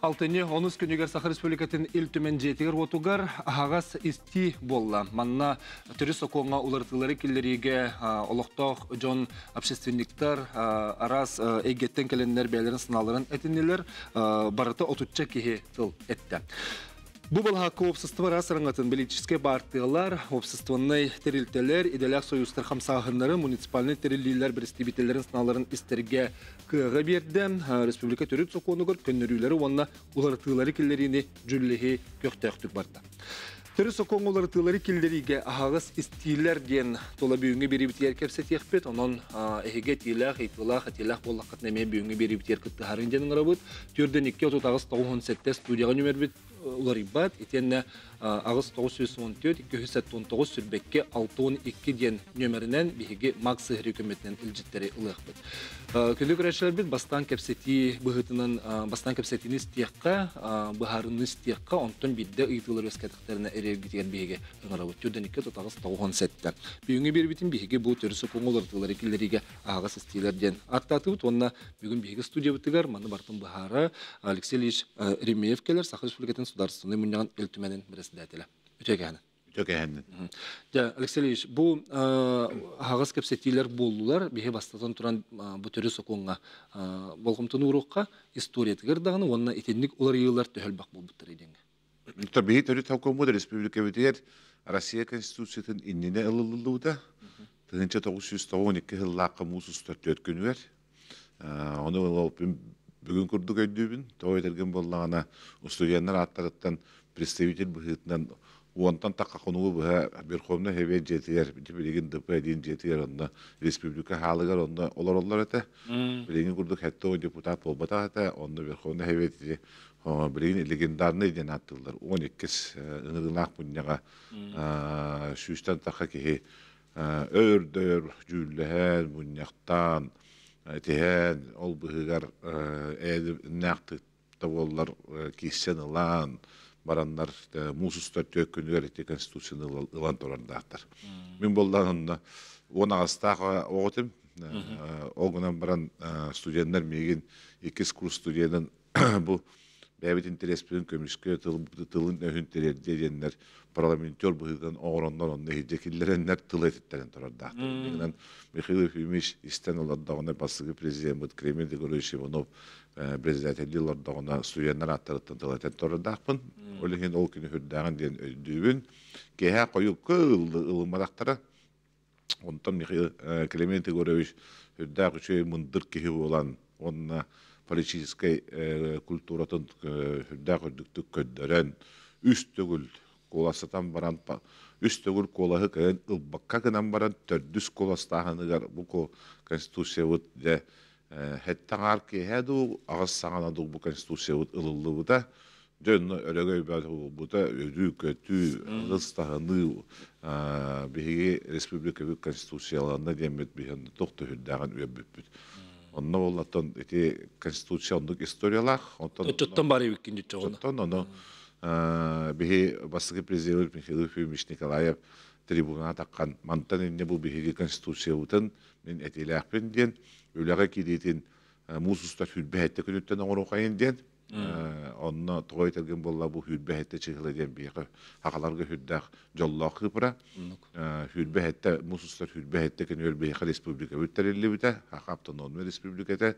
Алтыны 10 күнігер Сахар Республикатын илтүмен жетігер отугар ағас исти болла. Манна түрі соқуңа улартылары келлериге олықтақ жон общественниктар арас егеттен келенлер бәлерін сыналарын әтінелер барыты отутча кеге тыл әтті. Бұл хақы общество расырыңатын политические партиялар, обществоның терилтелер, иделяк союзтар хамсағынлары, муниципальный терилилер представителерін сыналарын истерге кыға берді. Республика түрік соқуынығыр көннерілері онына улартылары келлеріне жүллігі көқтәқтік барды. Түрі соқуын улартылары келлериге ағыз истилер ден тола бүйінгі бері бітер кепсе текпет, онын әйге тилақ, айтылақ, атилақ болаққат нәме бүйінгі бері бітер күтті харын денің рабыт. Түрден 2-9 студияға нөмер біт уларибат, етенне ағыз 914-219 сүрбекке 612 ден нөмерінен бейге мақсы үкіметінен үлжеттері ұлық бұд. Күнді көрәшілер біт бастан кәпсетіні стияққа, бұхарыны стияққа, онтын бидді ұйтылыр өскәтіқтеріне әрергетеген бейге ұңыра бұд. Түрден 2-9 бүйінгі бір бітін бейге бұл түрісі қоңылыртылар екілеріге ағыз істейлерден аттаты бұд. Онына бүгін бейге студия бұттығар, маны бартын бұхары Алексей Ильич Ремеев келер, Сахар Республикатын сударственный муньян эльтуменен председателя. Үтегәһәнен. Алексей Ильич, бұл ағыз кәпсетилер болулар, бейге бастатан тұран бұтөрі соқуңға болғымтын ұрыққа история тігірдағыны, онына етенлік олар елілер төхілбақ бол бұттыр еденге. Бейге түрі тауқымыды республика бітер Россия Конституциятын иннене ылылылуыда 1992 жыллаққа мұсыстар төткені бер. Оны бүгін күрдік өйдібін, той етерген болағына студияндар аттарыттан представитель бұғытынан уантан таққа қонуы бұға Верховна Хевен жетігер, білеген ДП әдейін жетігер, онына республика халығар, онына олар әті. Білеген күрдік әтті о депутат болбата әті, онына Верховна Хевен жетігер, білеген легендарны еден аттылдар. 12 ұнығынақ бұнняға шүйістан таққа кеге өрдөр, жүлләһән, бұнняқтан, Тehen, ol bıhıgar näqtıqta bollar kişen ılan, baranlar musustar tökünüger eti konstitusiyanı ılan torandaqtar. Min bollarında 10 Ağustos'ta oğutum, o günden baran studiyanlar megen 2 kurs studiyanın bu Bäbit interespin kömüşke tılın öhünteler diyenler parlamentör bıhıdan oğranlar onda hidekillerenler tıl etitlerin torarda. Bundan Mikhail Efimович isten oladağına basıgı prezident Kreml de Goroshevanov prezidentliğinden studiyanlar attarıttan tıl etit torardaqpın. Olehin ol günü hürdağın diyen öldüğün keha koyu kıldı ılmadaqtara. Ondan Mikhail Kreml de Goroshevanov hürdağ üçü mındır kehi olan onunla политической культуратын хүрдә көрдүктүк көддөрөн үстөгүл коласатан баран үстөгүл колаһы көн ылбакка гынан баран төрдүс коластаһыныгар бу конституция вот де хеттаңар ки хаду агыс саганаду бу конституция вот ылылыбыда жөн өрөгөй бата өдү көтү ыстаһыны биги республика конституцияларына демет бихен токто хүрдәгән үебүт. Онна боллаттан эти конституциондук историялар, Оттон бары викинди чогона. Оттон оно бихи баскы президент Михаил Ефимович Николаев трибунага таккан мантан инне бу бихи конституция утын мен этиләкпен ден үләгә кидетин мусуста хүлбәһәттә күнүттән оңорокайын ден онна той тәлген болла бу хүлбәһәттә чыгылы ден бихи хакаларга хүддәк жоллак кыпра хүлбәһәттә мусуста хүлбәһәттә көнөр бихи республика үттерелли бүтә хакаптан он республикада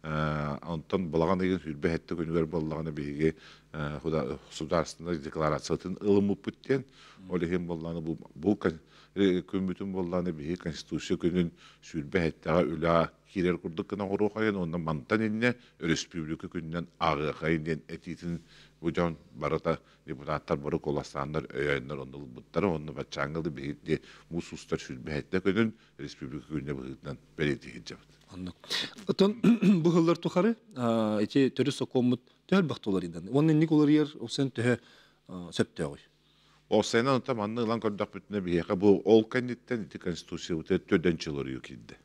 антон балаган деген хүлбәһәттә көнөр боллаганы бихи худа государственный декларациятын ылымып бүттен олехин болланы бу көмүтүн болланы бихи конституция көнүн хүлбәһәттәгә үлә кирер курдук кына орохайын онда мантан инне республика күннән агыгайын этитин буҗан барата депутаттар бары коластандар өйөннөр ондул буттар онны бачаңгылды бейде мусустар сүлбәһәттә көнүн республика күннән быгытнан берети хиҗаб. Аннык. Отон бу хыллар тухары эти төрү сокомут төл бактылар иде. Онны ник олар ер осен тө сөптөгөй. О сенен таманны лан көрдөк бүтүнө бияка бу ол кандидаттан конституция үтө төдөнчөлөр юкинде.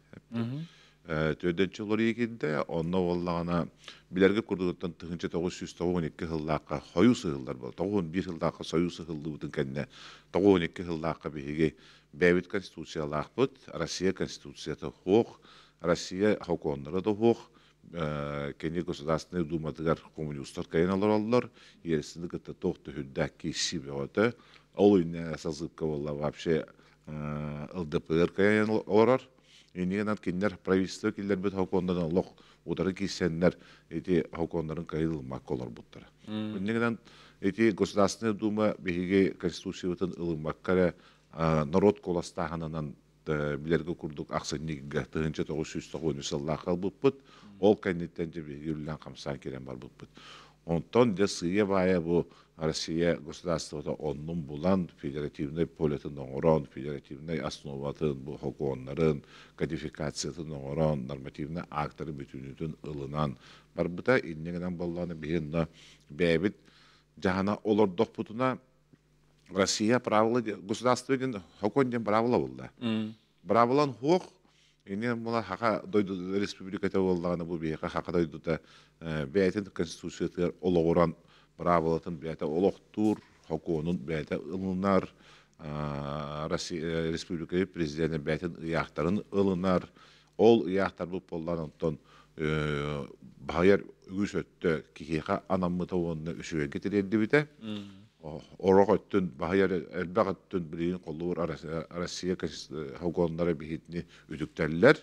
Төдөнчө лоригинде онно боллагана билерге курдугуттан 1992 жыллакка союз жылдар бол. 91 жылдакка союз жылды бутун кенне 92 жылдакка биге бәбит конституциялак бут, Россия конституциясы хок, Россия хоконнары да хок, Кене государственный думатыгар коммунистар кайналар оллар, ерсинди кытта тохты хүддәкки шибе оты. Ол үйне сазыпка болла вообще ЛДПР кайналар олар. Енегенат киндер правительство киллер бит хокондан олох удары кисеннер эти хокондарын кайылмак олар буттар. Енегенат эти государственный дума беге конституциятын ылымаккара народ коластаханынан билерге курдук аксыннигге тыгынча 990 жыллах албыппыт. Ол кандидаттан беге үллән камсан керен бар буппыт. Онтон де сыя бая бу Россия государството оннун булан федеративный политын оңорон, федеративный основатын бу хокуоннарын, кодификациятын оңорон, нормативный акттары бүтүнүтүн ылынан барбыта иннегенен болланы бейинна бәбит жахана олордох бутуна Россия правила государственный хокуонден правила булда. Правилан хук ине мула хака дойду республиката боллаганы бу бейка хака дойдута бәйтин конституциятыр ологоран правилатын бәйті олықтур, хокуонун бәйті ылынар, Россия Республикасы президенті бәйтін ұяқтарын ылынар. Ол ұяқтар бұл боллан онтон бағайар үгіс өтті кихеға анаммыта онына үшіге кетірелді біті. Орақ өттін, бағайар әлбәқ өттін білейін қолуыр Россия хокуонлары бейітіне үдіктәлілер.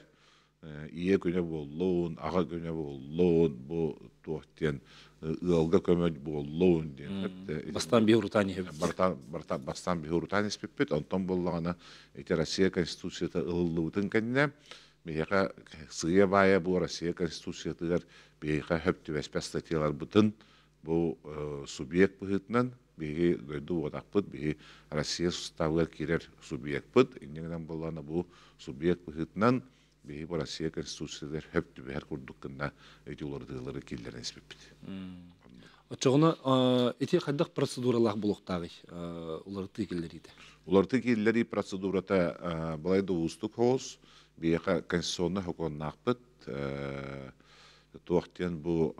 Ие көне болуын, аға көне болуын, бұл туақтен ылга көмөд болуын дейін. Бастан бейурутани Бастан бейурутани спеппет, онтон болуғана Россия Конституцията ылылуытын кәнне, бейқа сыя бая бұл Россия Конституциятығар бейқа хөпті вәспә статиялар бұтын, бұл субъект бұғытынан, бейге гөйді одақпыт, бейге Россия суставығар керер субъект бұт, иннегінен болуғана бұл субъект бұғытынан, бейге бұл Россия Конституциятығар хөпті бәр күрдіккінна өйті олардығылары келдерін еспеппет. Отчоғына, эти қайдақ процедуралақ бұлықтағы оларды келдерейді? Оларды келдері процедурата бұлайды ұстық хоз, бейқа конституционны хоконнақпыт, туақтен бұл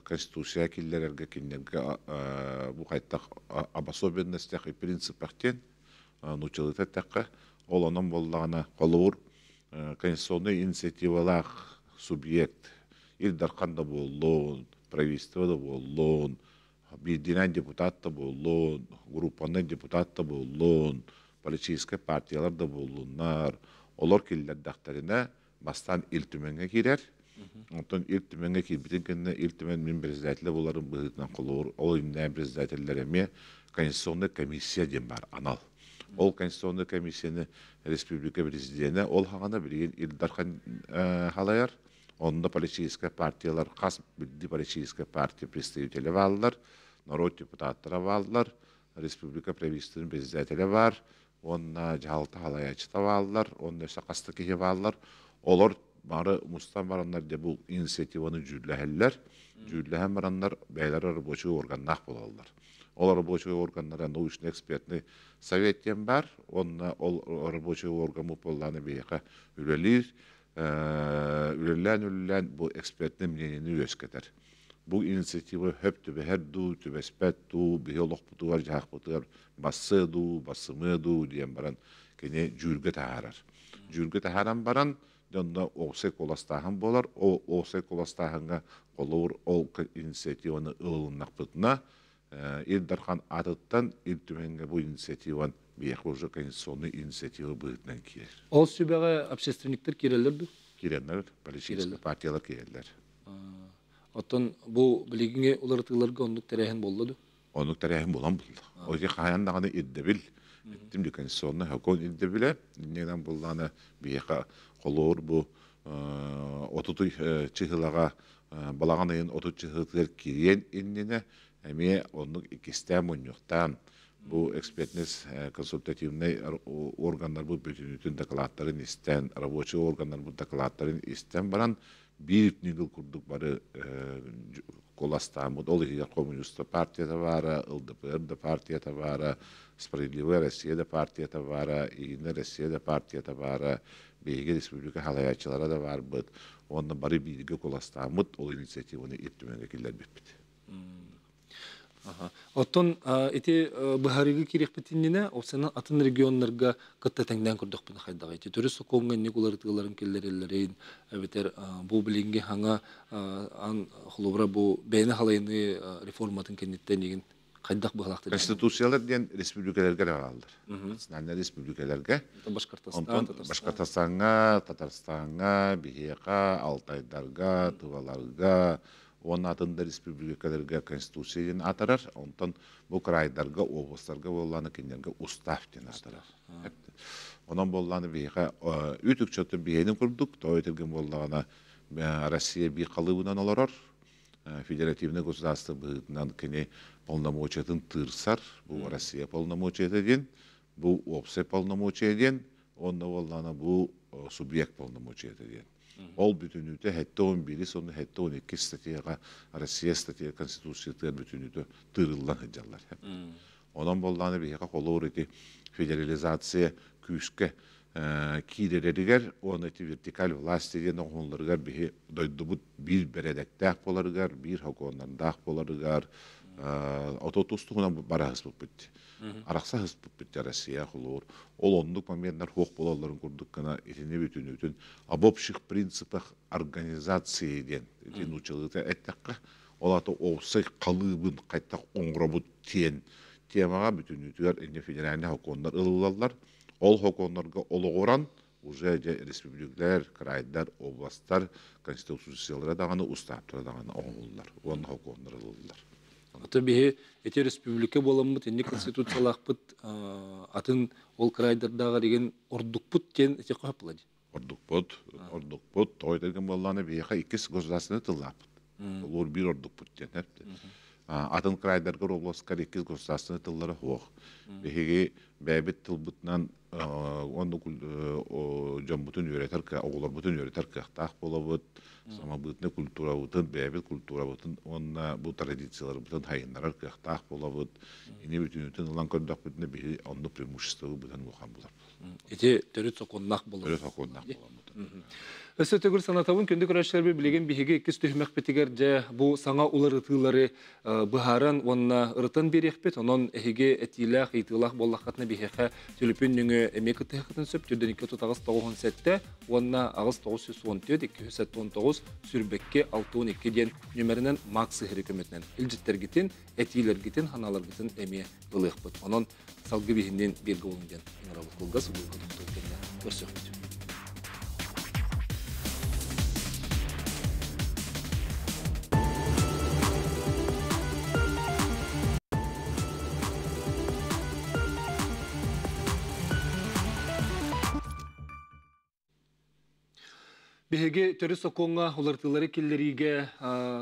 конституция келдерерге кеннерге бұл қайттақ обособенностях и принципақтен нұчылыты таққа, ол оның болдағына қолуыр конституционный инициативалақ субъект, илдарқанда болуын, правительство да болуын, бейдинен депутат да болуын, группанын депутат да болуын, политический партиялар да болуынар, олар келдер дақтарына бастан илтіменге керер. Онтон илтіменге келбетін кенне илтімен мен председателі боларын бұғытынан қолуыр, ол үйінен председателлеріме конституционный комиссия ден бар, анал. Ол конституционный комиссияны республика президенті, ол хағана білген илдархан халайар, онда политическая партиялар, қас білді политическая партия представителі балылар, народ депутаттары балылар, республика правительствінің председателі бар, онна жалты халаячыта балылар, онда өсі қасты кеге балылар, олар бары мұстан баранлар де бұл инициативаны жүрләхеллер, жүрләхен баранлар бәйлер рабочий органнақ болалар. Ол рабочий органнара научно-экспертный советтен бар, онна ол рабочий орган мұпылланы бейқа үлелер, үлелән бұл экспертный мнениені өскетер. Бұл инициатива хөпті бәхер ду, түбәспәт ду, бейолық бұтуар, жағық бұтуар, басы ду, басымы ду, дейін баран, кене жүргі тағарар. Жүргі тағаран баран, Донда оғсай коластағын болар, оғсай коластағынға қолуыр ол инициативаны ылыннақ бұтына, Илдархан атыттан илтүменге бұл инициативан бейек уже конституционный инициатива бұғытынан керер. Ол сөбәға общественниктер керелер бі? Керелер, политический партиялар керелер. Оттан бұл білігіңе олардығыларға ондық тәрәхін болды? Ондық тәрәхін болан болды. Озе қаяндағаны иддебіл. Еттімді конституционный хакон иддебілі. Иннегден болғаны бейеқа қолуыр бұл 30 чығылаға балаған айын 30 чығылар керен иннені әме оның икестен мұнюқтан бұл экспертнес консультативный органдар бұл бүтінүтін докладтарын істен, рабочий органдар бұл докладтарын істен баран bir nigil kurduk bari kolastağımız. Olu ki Komünist Partiyada var, LDP'de partiyada var, Spravedlivoye Rossiyada partiyada var, İğne Rossiyada partiyada var, Beyge Respublika halayatçılara da var. Ondan bari bilgi kolastağımız o inisiyativini ittimenge killer bipti. Оттон эти бахарыгы кирекпетинне, осына атын регионнарга кытта теңден көрдөх бу хайдага. Эти төрөс соконган никулар тыларын келлерелерин, бетер бу билинге ханга ан хлубра бу бейне халайны реформатын кеннеттен деген хайдак бахлакты. Конституциялар ден республикаларга алалар. Национальный республикаларга. Башкортостан, Башкортостанга, Татарстанга, Бихека, Алтайдарга, Тываларга, он атында республикаларга конституциядан атарар, онтан бу крайдарга, областарга болланы кенерге устав-тен атарар. Онан болланы бейха үтүк чөтө бейнин курдук, той этилген болланы Россия бей калыбынан олорор, федеративный государство быытынан кене полномочиятын тырсар, бу Россия полномочиятын, бу опсе полномочиятын, онна болланы бу субъект полномочиятын. Ол бүтүнүтө хетте 11, сону хетте 12 статьяга Россия статья конституцияты бүтүнүтө тырылган хыжалар. Онан болланы бейха колор эти федерализация күшке кийдереригер, оны эти вертикаль власти деген оңолларгар бихи дойдубут бир бередектак боларыгар, бир хоконнандак боларыгар, ототустугунан барахыс буппут. Аракса хыс буппут Россия холор. Ол ондук моменттер хок болаларын курдук кана итине бүтүнүтүн об общих принципах организации ден. Итин учылыта эттакка олаты овсай калыбын кайта оңробут тиен темага бүтүнүтүгөр эне федеральный хокондар ылылалар. Ол хокондарга ологоран уже республикалар, крайдар, областтар конституциялары даганы устаптары даганы оңулдар. Он хокондар ылылар. Аты бихи эти республика боламыт, энди конституциялахпыт атын ол крайдардагы деген ордукпут кен эти капылады. Ордукпут, той деген болланы бейха икис государственный тыллапыт. Олор бир ордукпут кен. Атын крайдарга областкар икис государственный тыллары хоқ. Бехиги бәбит тылбытынан онды жамбутын үйретер, оғылар бұтын үйретер кақтақ болабыт, сама бұтыны культура бұтын, бәбит культура бұтын, онна бұл традициялар бұтын хайынларар кақтақ болабыт, ини бүтін үтін ұлан көрдақ бұтыны бейі онды преимуществы бұтын мұқан болар. Эти төрөт соконнақ болар. Төрөт соконнақ болар. Өсі төгір санатауын көнді көрәшілер білеген бігеге кес түймәк бетігер жа бұл саңа улар ытылары бұхаран онына ұрытын берекпет, онын әхеге әтилақ, итылақ боллақатына бігеға төліпін нүңі әмек ұтықытын сөп, түрден 2 сәтті, онына ағыз 914, 219, сүрбекке 612 ден нөмірінен мақсы хері көметінен. Үлжіттер гетін, әтилер гетін, ханалар гетін әме ұлық бұд. Онын салғы бігінден бергі олыңден. Инарабық қылғас, бұл құдықтық көрсөкті. Беге төрөс соконга улартылары келлериге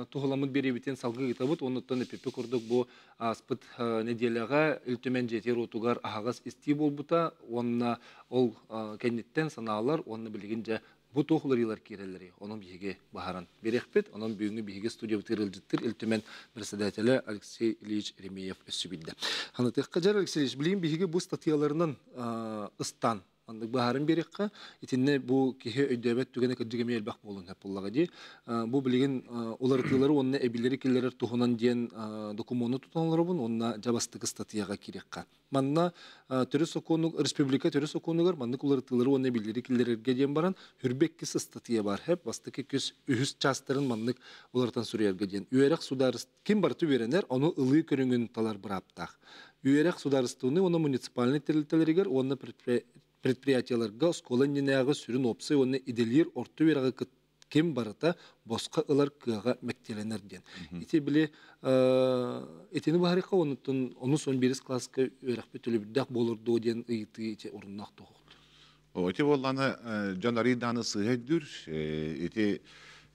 тухаламыт беребитен салгы гитабыт, онуттан эпепе курдук бу аспыт неделяга үлтөмен жетер отугар агас исти болбута, онна ол кеннеттен санаалар, онны билген же бу тухларылар кирелери, onun беге бахаран берекпет, onun бүгүнгү беге студия битирилдиттир үлтөмен председателе Алексей Ильич Ремеев өссүбилде. Ханатык кажар Алексей Ильич, билген беге бу статьяларынан ыстан Андык бахарын берекка, итинне бу кихе өйдөбөт түгене кыджыгеме элбак болун хаппуллага ди. Бу билеген олартылары онна эбилери киллерер тухунан диен документу тутанларыбын, онна жабастык статьяга кирекка. Манна төрөс оконук республика төрөс оконугар мандык олартылары онна эбилери киллерерге диен баран хүрбекки статья бар хеп, бастыки күз үһүс частарын мандык олартан сүрерге диен. Үерек сударыс ким бар түберенер, оны ылы көрүнгөн талар бираптак. Үерек сударыстыны оны муниципальный территорияларга, оны предприятияларга сколанненағы сүрін опсы оны иделер орты верағы кем барыта босқа ылар кыға мәктеленер ден. Ете біле, етені бағарықа оны сон беріс класска өрәқпе төлібіддақ болырды ден ұйты ете орыннақ тоғықты. Ете боланы жанары даны сығайдыр. Ете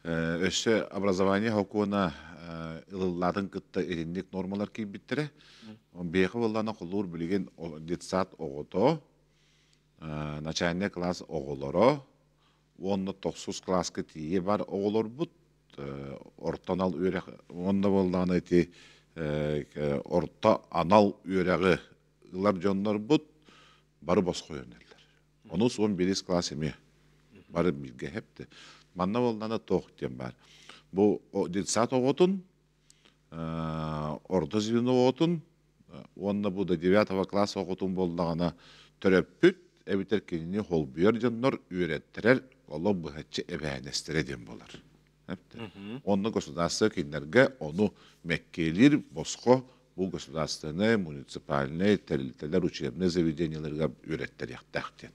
өсі образование хокуына ылылардың кытта еріндік нормалар кейбіттірі. Бейқі боланы құлуыр білеген детсат оғыто, начальный класс оголоро, онда 9 класска тие бар оголор бут, ортанал үйрек, онда болданы эти орта анал үйрегі ылар жондар бут, бары босқо өрнелдер. Оны 11 класс еме, бары билге хепті. Манна болданы тоқтен бар. Бұл детсат оғытын, орта звено оғытын, Онна бу да 9 класс окутун болдағана төрөппүт, эбитер кенини холбуер жоннор үйреттірер, оло бұхатчы эбәнестіре ден болар. Онны государство кинерге ону меккелир боско bu государственные, муниципальные, территориальные учебные заведенияларга үйреттер яқтақтен.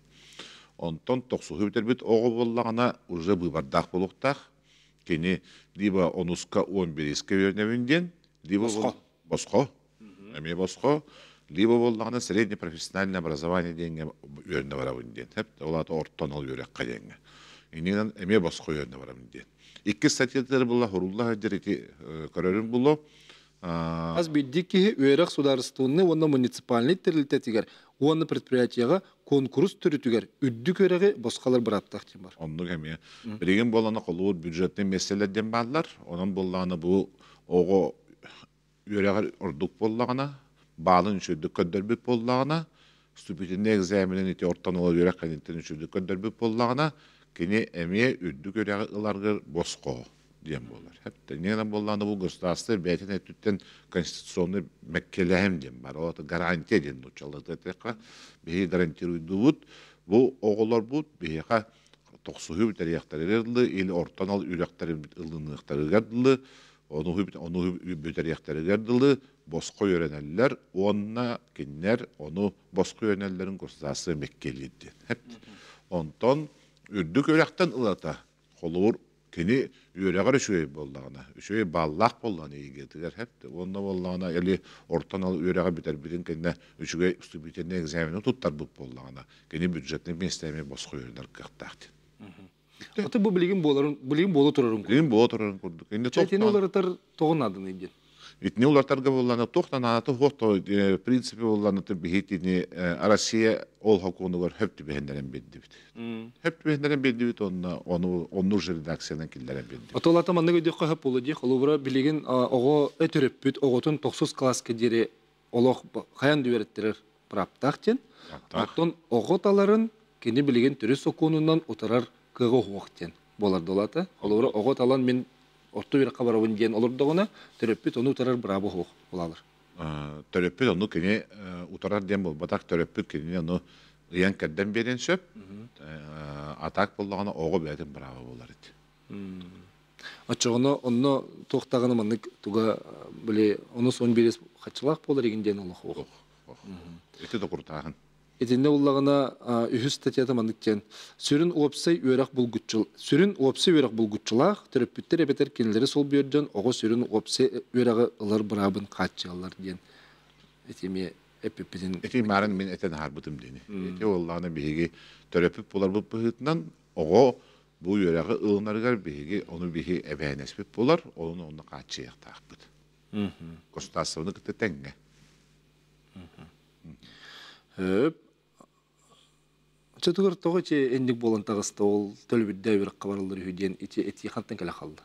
Онтон тоқсуғы бітербіт оғы болағына уже бұйбардақ болуқтақ, кені либо онуска 11-ке үйреневінден, либо боско, әме боско, либо болағына средне профессиональное образование денге үйрені барабынден. Олаты орттан ал үйрекқа денге. Инен әме боско үйрені барабынден. Икки статьялар була, хурулла хаджарити көрерін було. Аз биддик ки үйрек сударыстуынны, онна муниципальный терилтетигер, онна предприятияға конкурс түрітігер, үдді көреге босқалар бұраттақ дем бар. Онны кәме. Білеген боланы қолуыр бюджеттен меселерден барлар, онын боланы бұл оғы үйрегер ордық болағына, балын үшірдік көндірбіп болағына, ступитінде экзаменен еті ортан олар үйрек қанеттен үшірдік көндірбіп болағына, кені әме үдді көреге ыларғыр босқо. Дем болар. Хәтта ненен болланы бу государство бәйтен әттүттен конституционный мәккеләһем дем бар. Ол гарантия ден учалды тәкә. Бе гарантируйдут. Бу оголар бу бега 90 битәрияқтары или ортан ал үрәктәре ылыныктары гәрле. Оны битәрияқтары гәрле. Боско йөрәнәлләр, онна киннәр, оны боско йөрәнәлләрен государство мәккеләде. Хәтта онтон үрдүк үрәктән ылата. Холур кені үйрегер үшөй болдағына, үшөй баллақ болдағына егетігер хәпті. Онда болдағына, әлі ортан ал үйрегер бітер бітін кені үшіге үстібітенне экзамені тұттар бұп болдағына. Кені бюджетіне местәме босқы үйрелер қықтақты. Аты бұл білген болу тұрарын көрді? Білген болу тұрарын көрді. Чәйтені оларытар тоғын адын еден? Итне улартарга болланы тоқтан аты хото принципе болланы бихитини Россия ол хакуныгар хөптү бехендерен бедди бит. Хөптү бехендерен бедди бит onu редакциядан килдерен бедди. Атолата манны көйдө хөп болу ди, холубра билеген ого өтөрөппүт, оготун 90 класска дере олох хаян дүбереттер праптактен. Аттон оготаларын кени билеген төрөс окуунунан утарар кыгы хуактен болар долата. Холубра оготалан мен Орто bir kabarabın diyen olur da ona töröppüt onu utarar bravo hoğ olalır. Töröppüt onu kene utarar diyen bol. Batak töröppüt kene onu yan kedden beren söp. Atak bollağına oğu beyden bravo olar eti. Açığını onu tohtağını manlık tuğa böyle onu son birisi kaçılak bolar egin diyen olur hoğ. Eti de kurtağın. Etinde ullağına ühü statiyata manlıkken sürün opsay örak bulgutçul. Sürün opsay örak bulgutçulaq töröppüttер ebeter kendileri sol biyörden oğu sürün opsay örağı ılar brabın kaççılar diyen. Etimi epepedin. Eti maren min eten harbıtım deni. Eti ollağına bihigi töröppüt bolar bu bıhıtından oğu bu örağı ılınargar bihigi onu bihi ebeynesbip bolar onu kaççıyak taqbıt. Kostasyonu kıtı tenge. Çatıgır toğu çe endik bolan tağısta ol tölbüdde bir qabarılır hüdiyen eti xantan kala qaldı.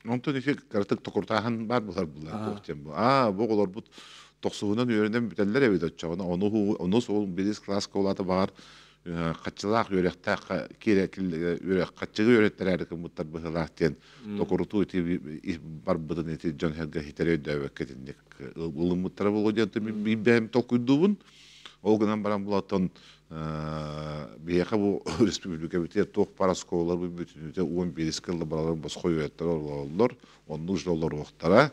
Ondan eti kartık tokurtağın var bular toqtem bu. Bu olar bu 90'dan öğrenden biteller evet açağına onu sol bilis klaska olata var. Qaçılaq örekta örek qaçığı öğrettiler ki mutar bıhılaqten tokurtu eti bar bıdın eti John Helga hitere döveketindek ılım mutar bolgan bir bem tokudubun. Olganan baran bulatan biyaka bu Respublika bitiyor toq paraskolar bu bütünüte 11 skıllı baraların basqoy öğretler olurlar. Onun jollar oqtara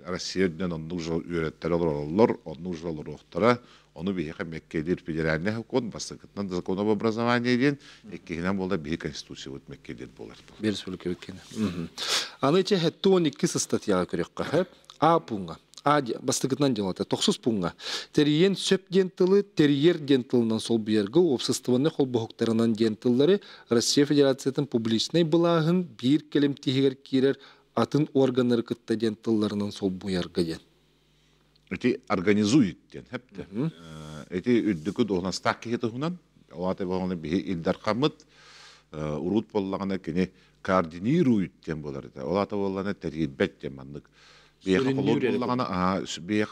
Rusiyadan onun jol öğretler olurlar. Onun jollar oqtara onu biyaka Mekkedir federalne hukuk basıkıtdan zakon об образовании ден ekkihinan bolda bir konstitusiya öt Mekkedir bolar. Bir Respublika ötkene. Аны içe hettu 12 statiyaga körek hep A punga. Бастыгытнан жылата 90 пунга. Терьен сөп дентылы, терьер дентылынан сол бүйергі обсыстываны қол бұхықтарынан дентылары Россия Федерациятын публичный бұлағын бір келем тегер керер атын органları кытта дентыларынан сол бүйергі ден. Эти организует ден, хепті. Эти үддікі доғынан стақ кехеті хунан, олаты болғаны бейі илдар қамыт, урут болғаны кені координирует ден болар. Олаты болғаны терьебет ден мандық. Бияқы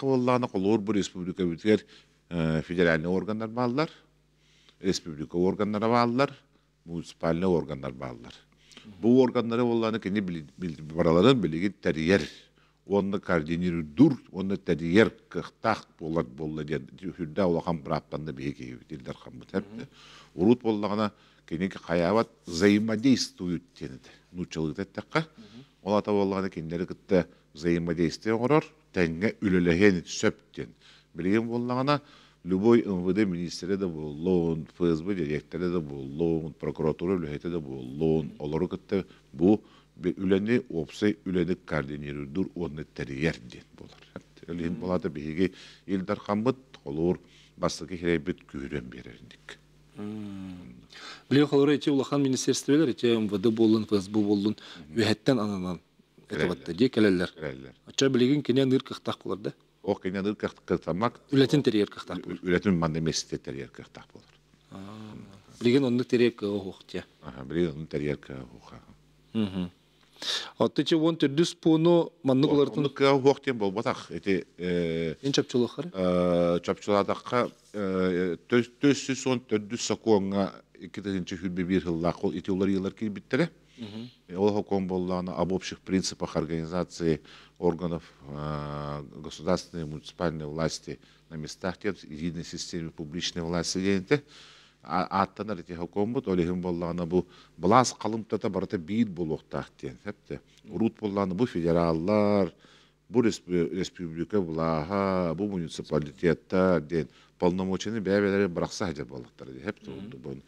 боллағына қолуыр бұл республика бүтер федеральный органдар bağlılar, республика органдары bağlılar, municipalny органдар bağlılar. Bu organları боллағына кені бараларын білеген тәрiyер Onu koordinirdur, onu tediyer kıhtaq bollar diye hürde olağan bıraktığında bir heki dilder kamut hepti. Urut bollağına keneki kayavat взаимодействуют denedi. Nutçalığı ettikka. Ola ta bollağına kendileri kıtta взаимодействие orar, tenge ülelehen söpten. Bilgin bollağına любой МВД министре de болуун, ФСБ директоры da болуун, прокуратура ülhete de болуун. Олары kıtta bu üleni opsay üleni koordinirdur onu teriyer diyen bolar. Öleyin bolada bihigi ildar kamıt olur bastıkı hirebit küren bererindik. Bilе холора эти улахан министерстволар эти МВД болун, ФСБ болун, үһәттән ананан. Это вот те келелер. Ача билеген кенен ныр кыхтак булар да. O kenardır kırtammak. Ületин teriyer kıhtak bulur. Ületin mandemesi teriyer kırtak bulur. Bilegen onu teriyer kıhokçya. Bilegen onu teriyer kıhokçya. Attıçı on türdüs punu manlık olartın. Onu kıhokçya bol batak. En çapçılıkları? Çapçılıkları 414 sakuğuna 2000 hülbe bir yıllar kol itiyorlar yıllar ki bittere. Ол хокон боллана об общих принципах организации органов государственной и муниципальной власти на местах, единой системе публичной власти дейінті. Аттанар эти хокон бұд, олегін боллана бұл бұлас қалымтата барыта бейд болуқтақ дейін. Урут боллана бұл федераллар, бұл республика бұлаға, бұл муниципалитеттар дейін. Полномочияны бәбелері бірақса хәжер болықтары дейін. Хепті олды.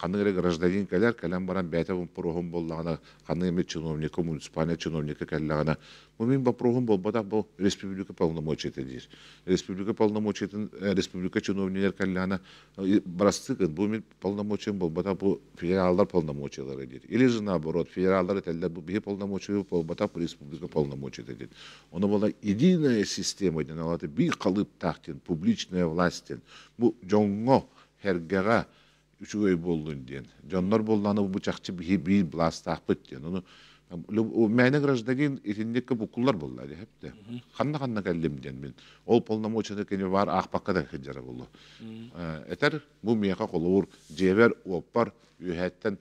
Қанығыры гражданин кәлем баран бәйті бұл проғым боллағына, қанығымет чиновника, муниципальный чиновника кәллағына. Мұмен бұл проғым бол, бұдақ бұл республика полномочияты дейір. Республика полномочияты, республика чиновнилер кәллағына барастықын, бұл мен полномочиян бол, бұдақ бұл федералдар полномочиялары дейір. Или же наоборот, федералдар әтәлдер бұл бейі полномочия бол, бұдақ бұл республика полномочияты дейір. Оны бола единая система дейін, алады бей қалып тақтен, публичная властен, бұл жоңго хергеға üçügöy boldun diyen. Jonlar bollany bu çakçı bir blastaq bit diyen. Onu mäne gражданин etindeki bukullar bollar hep de. Kanna geldim diyen men. Ol polnomoçyny kene var akbakka da hejara boldu. Eter bu meyaka kolur jeber opar ühetten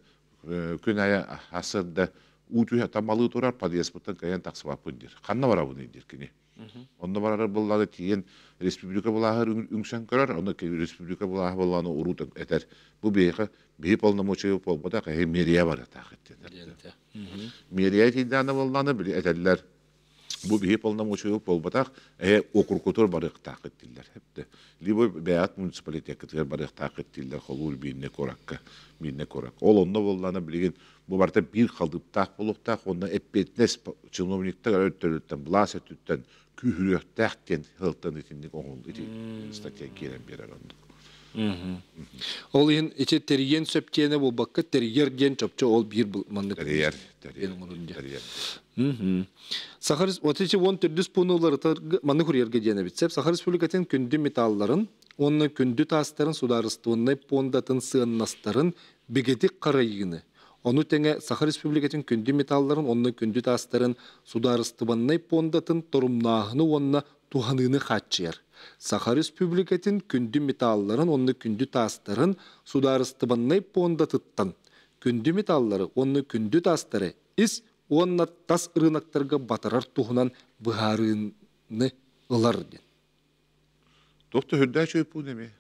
künaya hasırda utuya tamalı turar padiyasputan kayan taksvapındır. Kanna var bu nedir kene. Onda barar bolları tiyen Respublika bulahır üngsen karar, onda ki Respublika bulahı bolağını urut eter. Bu beyka bir polnomoçya polbada ki meriye var takipteler. Meriye tidana bolağını bile eterler. Bu bir polnomoçya polbada okurkutur barık takipteler hep de. Libo beyat municipalitetketler barık takipteler. Kolul binne korak. Ol onda bolağını bilgin bu barda bir kalıp tak bulup tak onda epetnes чиновниктер öttürütten blas etütten kühüröhtähten hıltan itindik oğul iti statya gelen berer onda. Ol yen içe teriyen söpkene bol bakka teriyer gen çapça ol bir manlık. Teriyer. Sakharis otiçi won türdüs punuları manlık huriyerge diyene bitsep Sakha Respublikatın kündü metalların onun kündü tasların sudarыстığını pondatın sığınnasların bigetik karayığını onu tenge Sakha Respublikatın kündü metalların onun kündü tasların sudarыстığını pondatın torumnağını onunla tuhanını kaçır. Sakha Respublikatın kündü metalların onun kündü tasların sudarыстığını pondatıttan kündü metalları onun kündü tasları is onunla tas ırınaklarga batarar tuhunan bıharını ılar den. Doktor hüdda çöp bu ne mi?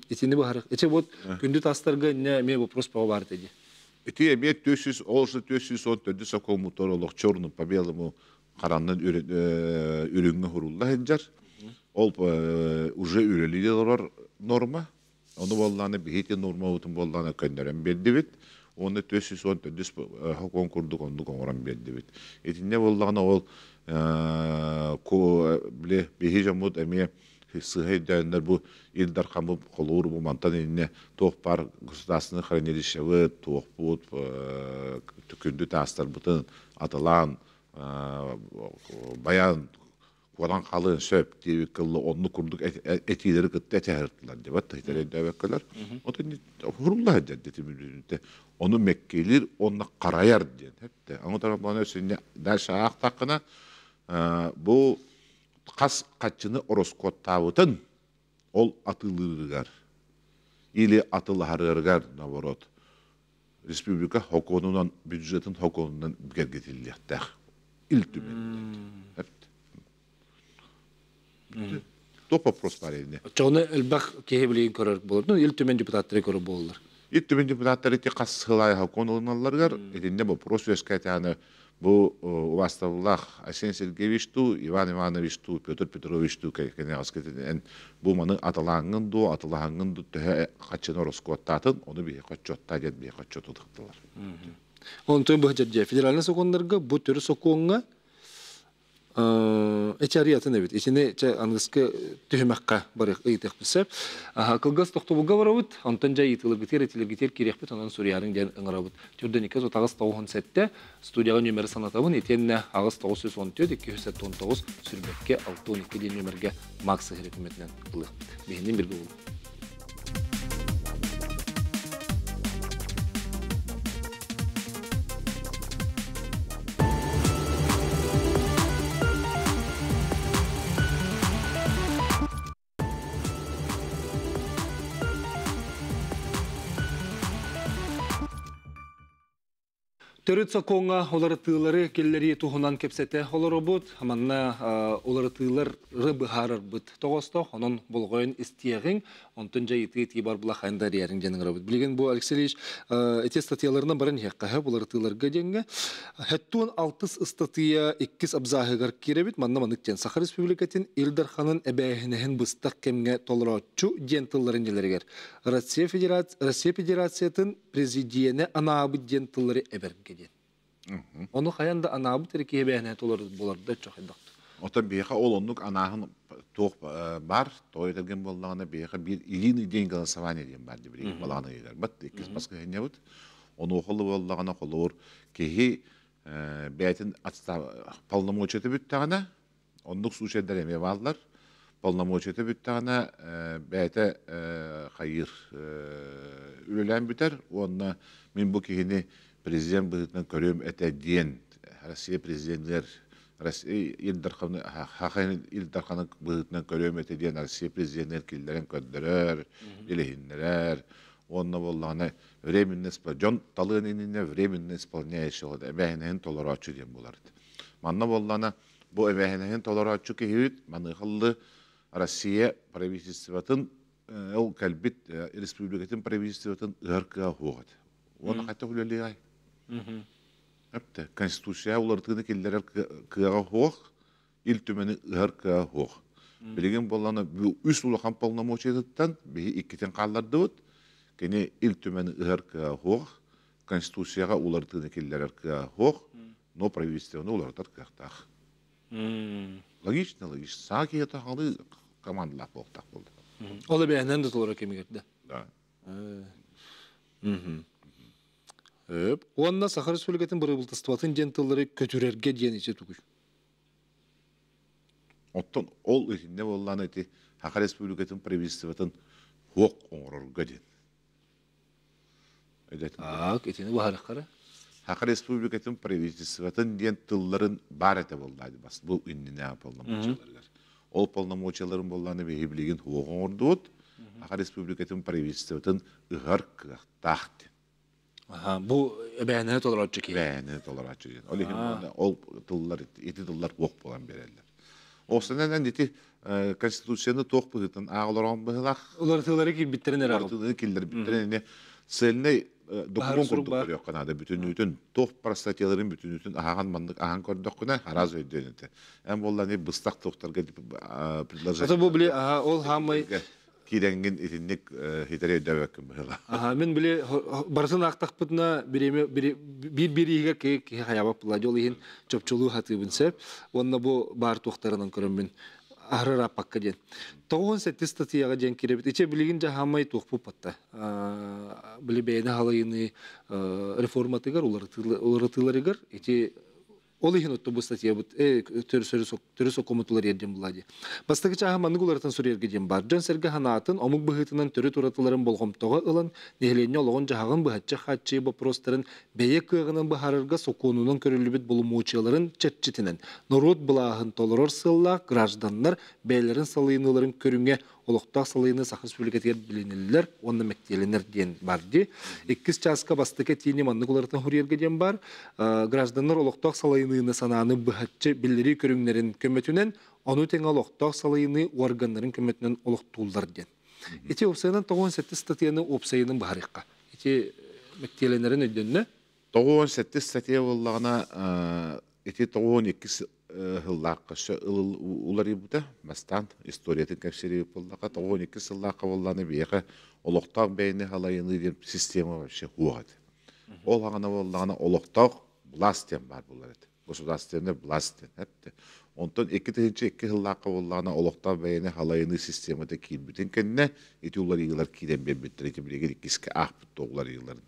İçini bıharak. İçe bu kündü taslarga ne mi вопрос var dedi. İti emiyet 400, olsa 414 sakol motor oluk çorunun pabiyalımı karanlığın ürünü hurulda hencer. Ol уже üreliler var norma. Onu bollağına bir heti norma otun bollağına könderen bildivit. Onu 414 hakon kurduk onu konuran bildivit. Etinde bollağına ol bile behicamut emiye sıhhi dönler bu ildar kamı kolur bu mantan eline tohpar gustasını hranedişevi tohput tükündü taslar butun atılan bayan kuran kalın söp diye kıllı onu kurduk etileri kıttı ete hırttılar diye battı hitere devekkalar o da hurullah caddeti birbirinde onu mekkelir onunla karayar diyen hep de ama tabi bana ösünde ders ağak takına bu kas kaçını oroskot tavıtın ol atılırgar ili atılharırgar navorot Respublika hokonundan büdjetin hokonundan gergetiliyattar iltümen hep Топ вопрос бар элине. Çoğunu elbaq kehe bileyim körör bolur. İl tümen депутаттары körör bolurlar. Иттүмен депутаттары те кассылай хакон олналаргар, элинне вопрос өскәтәне бу Ваставлах Арсений Сергеевич ту, Иван Иванович ту, Петр Петрович ту кене аскетен бу маны аталаңын ду тә качын роскоттатын, оны бие качотта дет бие качотудыктылар. Онтон бу хәҗәҗә федераль соконнарга бу төрү соконга эчарiyatın evet. İçine anlıska tühmekka barık ıytık bisep. Kılgaz toxtubulga barabıt. Ondan jay itilir gitir kirekbet. Ondan Suriyanın den ıngırabıt. Türden ikaz o tağız tağıhın sette. Studiyaga nömeri sanatabın. Etenne ağız tağız söz 14, 279 sürbekke 612 den nömerge maksı hükümetinden ılıq. Beğendim bir gıvıl. Törüt sokonga olaratığları kelleri tuhunan kepsete olarobut. Hamanna olaratığları bıharar bıt. Toğusta onun bulğayın istiyağın. Ontunca iti bar bula xayında riyarin janın rabıt. Bilgen bu Alekseyevich eti statiyalarına barın hekkaha olaratığları jenge. Hettun 6 statiya 2 abzahıgar kirebit. Manna jen Sakha Respublikatin Ildarxanın ebehinihin bıstak kemge tolratçu jentılların jeleriger. Rusya Federasyatın prezidiyene anabı jentılları eberge. Onu hayanda anabı terkiye beğenet olur da çok edaktı. Ota beha olonluk anahın toq var, toydergen bollağına beha bir ilini den голосование ден бар дебир баланы егер. Бат ikis başka henne bут. Onu oqulu bollağına qolur kehi бәйтин atsta полномочия бүттәгенә, онлык сучедер эме баллар. Полномочия бүттәгенә бәйте хайыр үлән бүтәр. Онна мин бу кehini Президент быһытынан көрөм әтә диен Россия президентлер Илдарханы быһытынан көрөм әтә диен Россия президентлер килләрен көддөрөр, илеһиннәр, онна болланы временный Жон талыгынына временный исполняющий да бәһенен толорачы диен булар. Манна болланы бу бәһенен толорачы кehit маны хыллы Россия правительствотын ул калбит республикатын правительствотын ыркыга хугат. Оны кайта хүлелей. Әпті, Конституция олардығыны келдерер кыға хоқ, ил түмені ұғар кыға хоқ. Білеген боланы үс ұлыған полномочиятыттан, бейі иккетен қалларды бұд, кені ил түмені ұғар кыға хоқ, Конституцияға олардығыны келдерер кыға хоқ, но правительствоны олардар кықтақ. Логично. Саға кейеті қалы командалақ болықтақ болды. Олы бәйінен де толыра кемегерді? Да. Онна Sakha Respublikatin bırıbıltıstvatın jentılları kötürerge diyen içe tukuş. Оттон ол итинне болланы эти Sakha Respublikatin правительствотын хоқ оңорорга ден. Etini bu harikara. Sakha Respublikatin правительствотын ден тылларын бар эте боллайды бас. Бұл инніне полномочияларгар. Ол полномочияларын болланы бейі білеген хоқ оңордуот. Sakha Respublikatin правительствотын ыгар кықтақты. Bu beğenet olarak çekiyor. Beğenet olarak çekiyor. Ol tıllar, eti tıllar hoq bolan bererler. Osanadan deti konstitusiyonu toq bıhıtın ağlaran bıhılaq. Ular tılları ki bittirin herhalde. Ular tılları killer bittirin. Seline dokumen kurduk yok kanada. Bütün toq parastatiyaların bütün ağan mandık ağan kurduk kuna haraz ödönüte. En bollan ne bıstak toqtarga предложение. Ata bu bile ol hamay Kirengin itinlik hitere döveküm bıhıla. Men bile barısın aqtaqpıtına bir iger ki hayabap bula jol ihin çöpçülüğü hatı binsep. Onna bu bar toqtarının körümün ahrar apakka den. Toğun setti statiyaga den kirebit. İçe biligin jahamay toqpu patta. Bile beyne halayını reformatıgar ulatılarigar. İçe Олиhin otobüs statiya bu törüs komutular yerden buladı. Bastıkı çaha mandıgılardan sürerge den bar. Jon serge hanatın omuk bıhıtından törü turatıların bolğomtoğa ılan nehlenye olğan jahagın bıhatçı hatçı boprostların beye kığının bıharırga sokonunun körülübüt bulumuçaların çetçitinen. Norod bulağın toloror sığla, grajdanlar beylerin salıyınıların körünge олықтақ салайыны Сахар Республикатыгар bilinirler, onunla mektelenir diyen bardı. 2 çaska bastıka tiyini manlık olardan huriyerge diyen var. Gражданlar олықтақ салайыны sananı bıhatçı billeri körünlerin kömmetünen, onu ten олықтақ салайыны organların kömmetünen олықтullar diyen. Eti opsayının 97 statiyanı opsayının baharıqqa. Eti mektelenlerin ödününü? 97 статья боллағына эти 92 хыллаққышы улары бұда бастан историятын кәпсері боллаға 92 сыллаққа болланы бейіқі олықтақ бәйіні халайыны деп система вообще хуағады. Ол ағана боллағына олықтақ властен бар болар еді. Государственный властен. Онтон 2-2 хыллаққа боллағына олықтақ бәйіні халайыны системада кейбітін кәніне еті олар иғылар кейден бәбіттір. Еті білеген кіскі ақпытты олар иғыларын.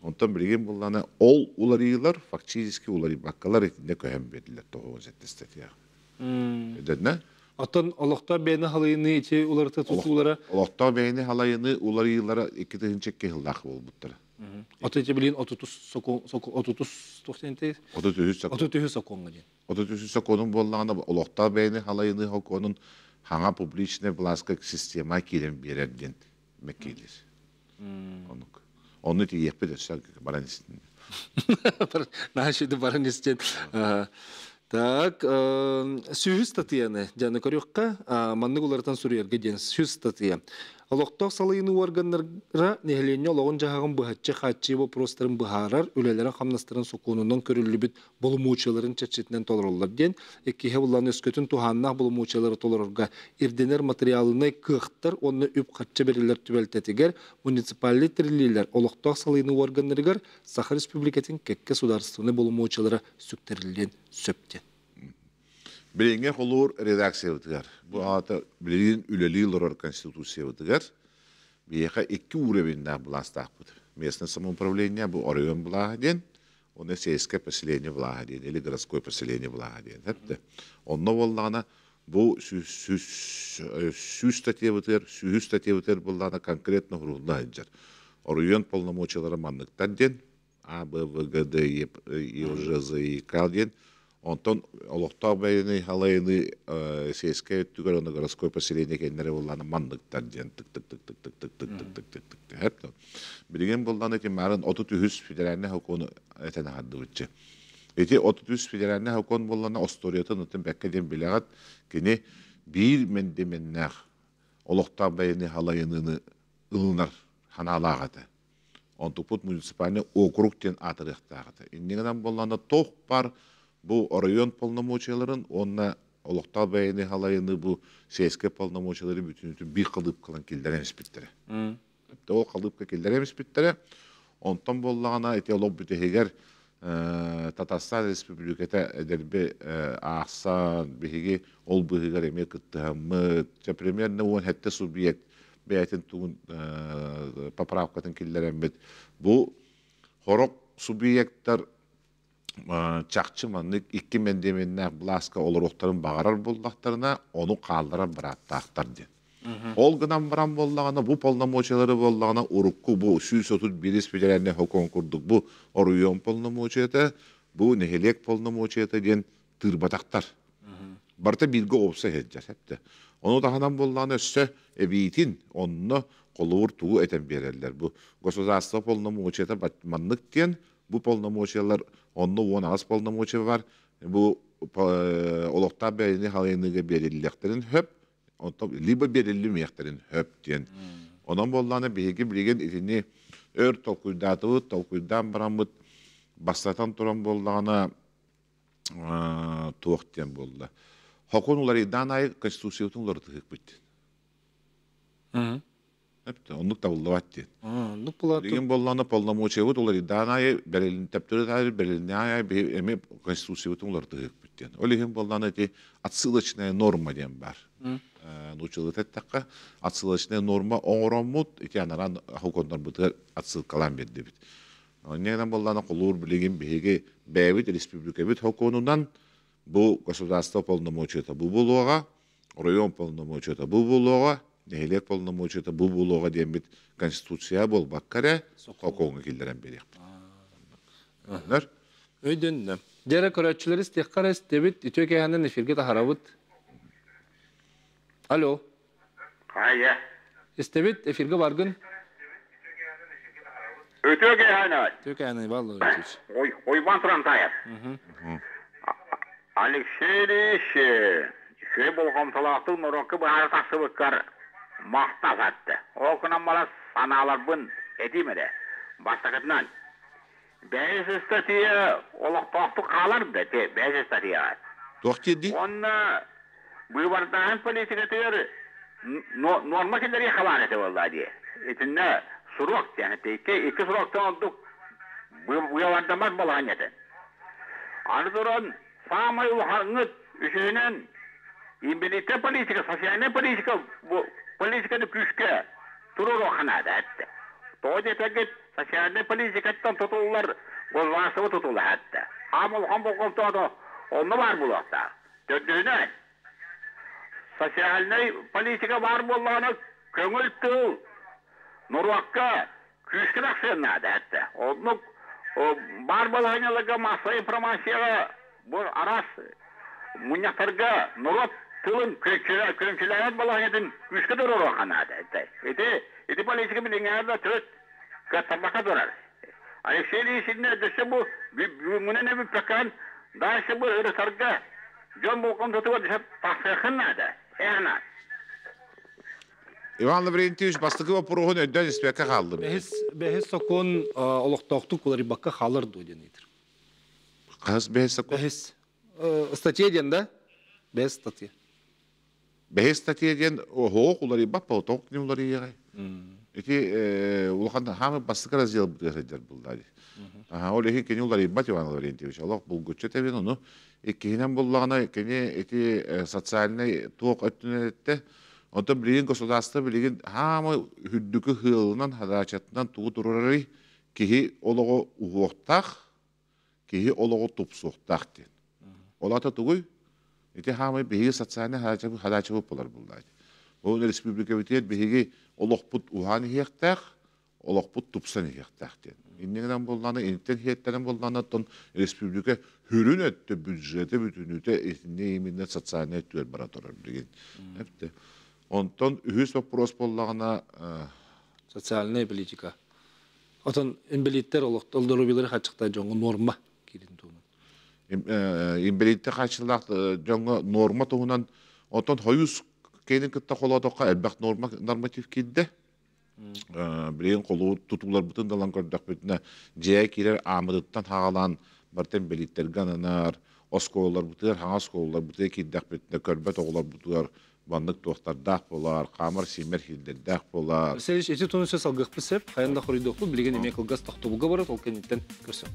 Онтан білген боллағына ол олар иғылар фактически олар баққалар етінде көйім беділер 97 статья. Эдәнне? Атын олықтақ бәйіні халайыны еті оларда тұтулара? Олықтақ бәйіні халайыны олар иғылара 2-2 хыллақы бол бұттыр. Аты ете білген 30 соконға ден. 33 соконын боллағына олықтақ бәйіні халайыны хоконын хаңа публичный властка система келен берерден мәкейлер. Оны те еппеді баран істен. Нашыды баран істен. Так, сүйіз статияны, жаны көріққа, манны олардан сүрерге ден сүйіз статия. Олықтақ салайыны органларға нехелене олағын жағағын бұхатчы қатчы вопростарын бұхарар, өлелерін қамнастырын соқуынынан көрілі біт болымуучыларын чәтчетінен толырылар ден, еккеге бұлан өскөтін туғаннақ болымуучылары толырырға ирденер материалыны қықтар, оны үп қатчы берілер түбәлтетігер, муниципалли тірілілер олықтақ салайыны органларығар Сахар Республикатын кәкке сударыстығыны болымуучылары сүктерілден сөптен. Biringe olur redaksiya ötüger. Bu ata bilin üleli yıllar konstitusiya ötüger. Biyeha 2 уровеньна властах будет. Местное самоуправление bu район благоден, он сельское поселение благоден или городское поселение благоден. Это онно боллана bu статья ötüger боллана конкретно хурулдайжар. Район полномочиялары манныктан ден, А, Б, В, Г, Д, Е, Ж, З, И, К ден. Онтон олықтақ бәйіні халайыны сельская түгер оны городской поселение кенлері болланы мандықтар ден тык-тык-тык-тык-тык-тык-тык-тык. Білген болланы ке марын 33 федеральный хокону әтен ағады өтче. Эти 33 федеральный хокон болланы осториятын өтін бәккеден білеғат кені бір мендеменнәқ олықтақ бәйіні халайыныны ылынар ханалағады. Онтупут муниципальный округтен атырықтағады. Иннегенен болланы тоқ бар bu rayон полномочияларын, онна олықтал бәйіні халайыны bu сельская полномочиялары bütün bir қылып қылан келдереміз біттірі. Ол қылып келдереміз біттірі. Онтан боллағына әте олып бүтігер Татарстан Республиката әдербі ақсан бігі ол біғігер әме күттіғамы. Примерно он хәтті субъект бәйтін туын поправкатын келдерем біт. Бұл хорок субъекттар чакчы маннык 2 мендеменнәк бласка олоруктарын багарар боллактарына оны калдырар бараттактар ден. Ол гынан баран боллагана бу полномочиялары боллагана урукку бу 131 федеральный хокон курдук бу район полномочията бу нехелек полномочията ден тырбатактар. Барта билге опса хеджер хепте. Оны таханан боллагана өссө эбитин онно колуур туу этен берерлер. Бу государство полномочията маннык ден bu полномочиялар онны 10 полномочия бар. Bu олоқтар бәйіні халайыныға беріліліктерін хөп, либо берілілмектерін хөп ден. Онан болланы бейге білген етіне өр толкуйдан барамыд, бастатан тұран болланы туық ден болды. Хокон олар идан ай конституциятын олар тұқық бітті. Онлық табылдават ден. Деген болланы полномочия бұд, олар идан ай бәрелін тәптірі тәрі, бәрелін ай әме конституциятын олар тұқық біттен. Олеген болланы отсылочная норма ден бар. Нучылы тәттіққа отсылочная норма оңыран мұд, анаран хокондар бұдығар отсылкалан берді біт. Негенен болланы қолуыр білеген бейге бәйбіт республика біт хоконунан бұл государство полномочията бұл болуға, район полномочията бұл болуға, нехелек полномочията бұл болуға ден біт конституция бол баққаре хоконға келдерен берек. Өйденді. Дәрі көрәтшілері стеққар әстебіт, үтөк әйәнен эфирге тахарабыт. Алло. Hayır. İstebit efirge bargın. Ötüyor ki hani. Tökeni vallahi ötüyor. Oyban Trantayar. Alexey'liş şey bolğam talaktıl Morokko bu harita sıvıkkar mahtas attı. O kunan bala sanalar bun edimede. Bastakıtından. Beş istatiye olaktaktı kalır dedi. Beş istatiye. Tohtedi. Onunla bu vardan politikatör normal kendiri haber etti vallahi. Etinne surok yani iki suroktan olduk. Bu yalandan balan yedi. Arduran samay uhanıt üçünün İmbirlikte politika, sosyal politika bu politikanın güçke durur o kanada etti. Doğru teket sosyal politikattan tutulurlar, bozulması tutulur hatta. Ama bu kontrolü onu var bu hatta. Döndüğüne sosyal politika var bu Allah'ına köngül tığ, Norvakka güçkün aksiyonlarda hatta. Onu var bu Allah'ına masa informasyonu bu aras Munyaklarga Norot tılın könküler balayedin güçlü durur o kanada. Eti politika bilinğerde tüt tabaka durar. Alexey'li işinde dışı bu bunun ne bir pekan daha işte bu öyle sarga John Bolkan tutuyor dışı tasfiyakın nada. Ehna. Ivan Lavrentievich bastıkı ve proğun önden ispeke kaldı. Behis sokon olaktaktık oları bakka kalır doyduğunedir. Kız behis sokon? Behis. Statiye diyende. Behis statiye. Behis statiye diyen hoğuk uları bappa o toğuk ne uları yağay. Eti ulakanda hamı bastıkı razıyal bu deseder buldadı. Öyle ki uları bat Ivan Lavrentievich. Allah bul göçe tebin onu. Ekihinen bullağına eti sotsialine toğuk öttüne etti. Ondan bilgin gosudasta bilgin hamı hüddükü hığılından hadaçatından tuğu dururarı kihi oluğu uğuqtaq, kihi oluğu tupsuqtaq den. Olata tuğuy, eti hamı bihi satsani hadaçabı polar buldaydı. Bu respublika bitiyet bihi oluqput uğani hiyaqtaq, oluqput tupsani hiyaqtaq den. İnnigden buldana, initten hiyetlerin buldana ton respublika hürün etti büdjete bütünüte neyiminden satsani ettiler baratorar bilgin. Hepti. Ondan ühüs ve prospollarına sosyal politika. Otan inbelitler oldurubilir haçıkta jongu norma kirin tuğunun. inbelitte kaçılak jongu norma tuğunan ondan hoyus kenin kıtta koladoqa elbaq normatif kidde. Bileğin kolu tutular bütün dalan kördak bütüne jaya kirer amıdıttan hağalan barten belitler gananar oskolar bütüler hağa oskolar bütüler kiddak bütüne körbet oğlar bütüler bandık doktor dağ polar, kamar simer hilde dağ polar. Seliş eti tonu söz algıq pisep, hayanda xoridoqlu bilgen emek qılğas taqtobuga barat ol kenitten körsöp.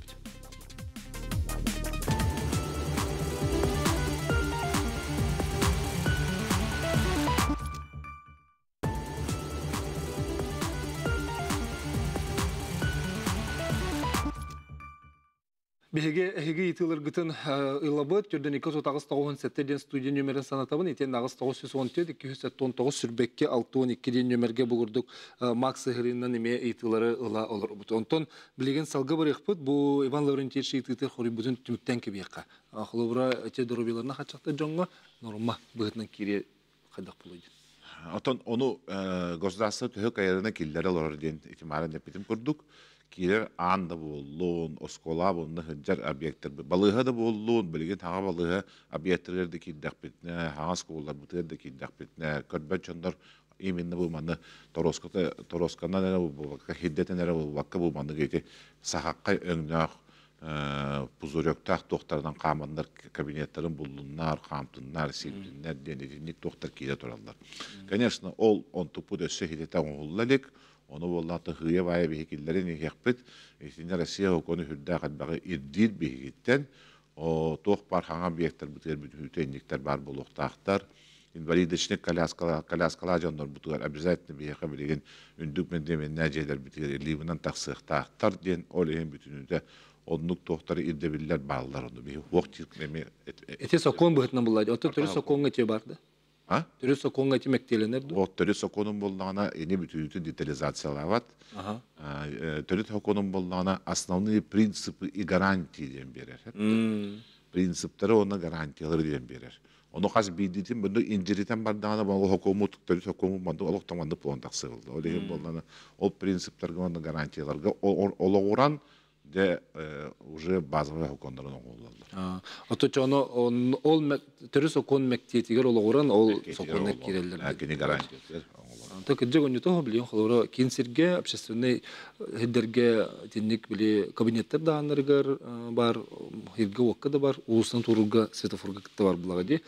Behege itilir gıtın ılabıt, türden 297 den studiya nömerin sanatabın, iten 914, 279 sürbekke 612 den nömerge buğurduk Max Sihirinden ime itileri ıla olur. Ondan bilegen salgı bir ekput, bu Ivan Lavrentievich itilir xori bütün tümükten kebiyaka. Xılubura ete durubilarına kaçakta jonga norma bıhıtnan kiriye xadak buluydu. Ondan onu gosdasta tühük ayarına killer olur diyen ihtimalen depitim kurduk. Kiler anda bolluğun, oskola bolluğun, hıccar obyektler, balığa da bolluğun, bilgin hağa balığa obyektlerindeki dakbetine, hağa skollar bütürdeki dakbetine, körbet çöndür, iminne bu manı, Toroskana nere bu vakka, hiddete nere bu vakka bu manı geydi, sahakka öngnağ, puzuryoktak doktordan kamanlar, kabinetlerin bulunlar, kamtınlar, silpinler, denedinlik doktor kiyle torallar. Конечно, ol on tupu dösse hiddete oğullalik, onu bollata hıya vaya bihikillerin ihekbet, istinler Rusya hukunu hüdda kadbağı irdil bihikitten, o toh par hangi obyektler bütüler bütün hüteynikler bar buluqtaqtar, invalidişine kalaskala canlar bütüler, обязательно bihike bilgin, ündük mendemen neceler bütüler, livinan taksıqtaqtar diyen oleyen bütünüde, onluk tohtarı irdebiller bağlılar onu bir vakt yıklemi. Ete sokon bıhıtnan bulaydı, otu türü sokon geçe bardı. Ha? Türü sokon geçe mektelenirdi. O türü sokonun bulduğuna yeni bütün detalizasyonlar var. Türü sokonun bulduğuna основные принципы и гарантии diyen birer. Prinsipleri ona garantiyaları diyen birer. Onu kas bildiğim bunu inciriten bardağına bağlı hukumu bandı oluktamandı puan taksıldı. O değil bolana o prensiplerge onu garantiyalarga oloğuran de уже базовый hukumların oğullarlar. Ото onu ol törü sokon mektiyetiger olağuran ol sokon kireller. Akini garantiyalar. Так же он не то блин, холора кинсерге общественный хедерге тинник били кабинеттер даныргар бар, хирге вакыда бар, улустан турга светофорга китте бар булагы.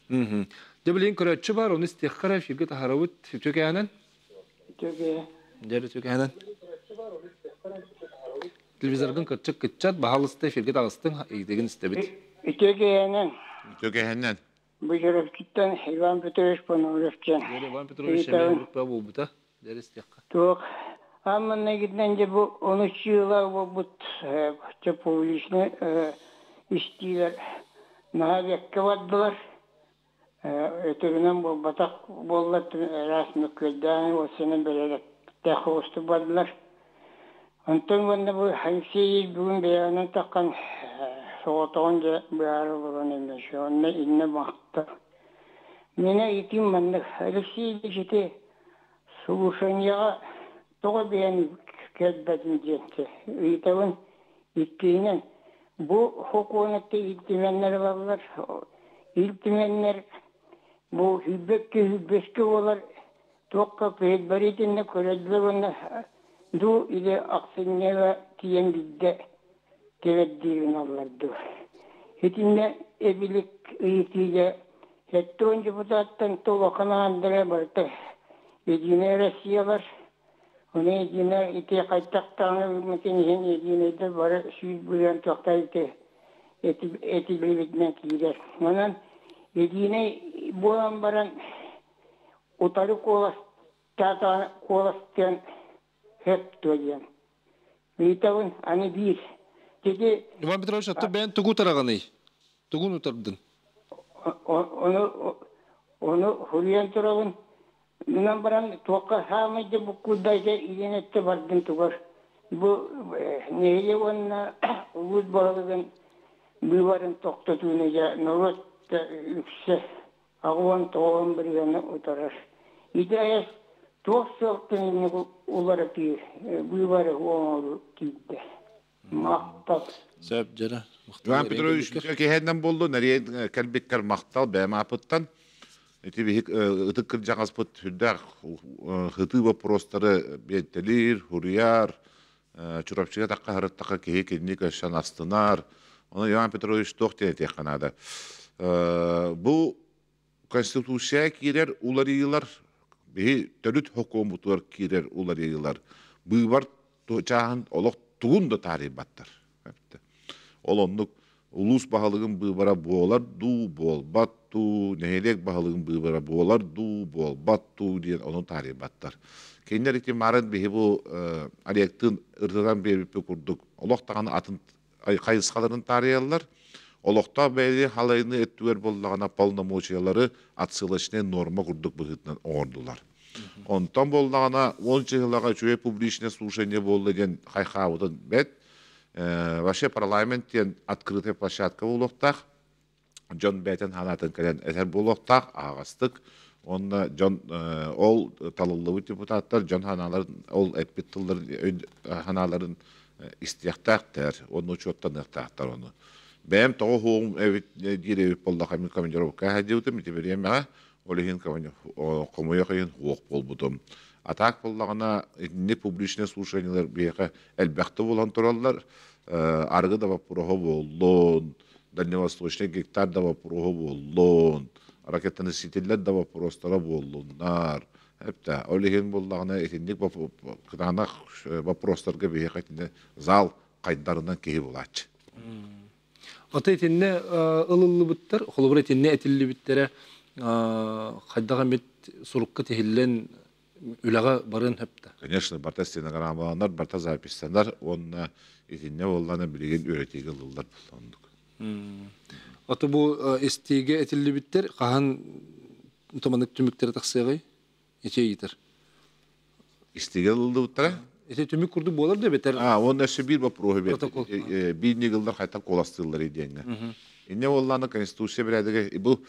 Де блин көрөчү бар, оны стехкара фирге тахаравыт төкәнен. Дәре төкәнен. Телевизордан кырчык кытчат баһалысты фирге тагыстың деген истебит. Tökehenden. Bu Жировкиттен Иван Петрович Пановлевчен. Иван Петрович группа булбута. Дәре стехка. Тук. Аммана гидненде bu 13 yıla bu публичный iştiler. Nahabekke vaddılar. Ötürünen bu batak bollat rasmi kölden o sene böyle tehostu vaddılar. Ondan bana bu hangi bugün beyanı takan soğutunca bir ara bulan emiş. Onunla inne baktı. Mene itim bana Alexey işte слушания toğa beğeni kelbedin diyette. İtavın ittiğinin bu hukumette iltimenler varlar. İltimenler bu hübbeske olar. Tokka peyberitinde körediler ona. Du ile aksine tiyen bidde teveddiğin alırdı. Hitinde ebilik iyitiyle hette önce bu zaten tolakana andire barıtı. Yine Rusiyalar onu yine ite kaytaktanı mümkün yine de var süt bulan toktaydı. Eti bilmekten gider. Onun yine bu ambaran utarı kolas tata kolastan hep toyan. Vitavun ani bir. Dedi Иван Петрович, atı ben tugu tarağını. Tugun utardın. Onu huriyen tarafın numberan toka hamide bu kudayda ilenette vardın tugar. Bu neyle ona ulud bağlıdan bir varın toktatığını ya novat yüksek ağvan toğan bir yana otarar. İdayas toksaktan olarak bir varı oğlu gitti. Maktab. Sebep jara. Иван Петрович tökehenden boldu. Nereye kelbekker maktal bäm apıttan. Eti bir ıtık жаңас pıt hüddär hıtı вопростары бетелир, huriyar, çurapçıga takka harıttaka kehe kendik aşan astınar. Onu Иван Петрович tohten etek kanada. Bu konstitusiya kirer uları yıllar bir dövlet hukumatlar kirer uları yıllar. Bu var çağın olaq tuğun da taribattar. Olonluk ulus bahalığın bıbara boğalar du bol battu nehelek bahalığın bıbara boğalar du bol battu diye onun taribattar. Kendiler için marın bir bu aliyektın ırtıdan bir kurduk. Olaqtağın atın kayıskaların tariyalar. Olaqta belli halayını ettüver bollağına polnomoçyaları atsılışına norma kurduk bıhıtından ordular. Ondan bollağına 10 yılaga çöye publişine слушание болду ден хайхавыдан бет. Вообще парламенттен открытая площадка болуктак. Жон бетен ханатын келен этер болуктак агастык. Онда жон ол талылы депутаттар жон ханаларын ол эппиттылар ханаларын истияктактар. Onu учеттан ыктактар onu. Бем того хоум эвит дире болдак мен командировка хадиутым итибереме. Олехин комуяхын хуок болбудум. Атак боллагына не публичное слушаниялар бияка элбекте болан тураллар. Аргы да вопросу боллон. Дальневосточный гектар да вопросу боллон. Ракетоносительлер да вопростары боллоннар. Хепте олехин боллагына этинник кытана вопростарга бияка зал кайдарынан кеги болачы. Ата этинне ылылы буттар, холбур этинне этилли биттере хайдага мет сурукка tehillen ülaga barın hepte. Конечно, барта стенограммалар, барта записьтер, онна этинне болланы билген öğretici ылылар булдук. Ата бу эстиге этилли биттер кахан томанык түмүктер таксыгы эче йитер. İstige ылды буттара? Эте түмүк курду болар да бетер. Он еще bir вопросы бет. Bir нигылдар хайта коластылар иденге. Инне болланы конституция биредеге бу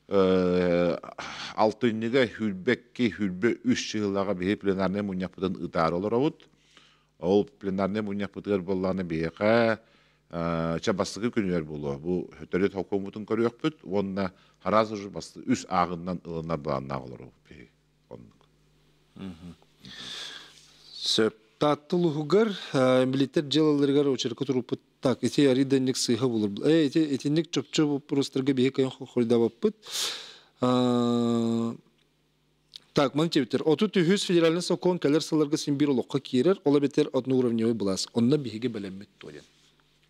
алтынныга хүлбекки хүлбе 3 жыллага бе пленарный муньяпыдан ытар олоробут. Ол пленарный муньяпыдыр болланы беха чабастыгы күнүер болу. Бу хөтөрөт хокумутун көрөкпүт. Онна хараз уже басты үс агындан ылынар баланна олору. Сөптаттылугар милитер жалаларгар очерка турупут так эти ариденник сыйга булur. Этинник чөпчө простырга бейкайын хохойдабаппыт. Так, мантевтер. Оту түйүс федеральный закон калер саларга симбир олоққа кирер, ола бетер одноуровневый булас. Онна биһиге белеммит тоген.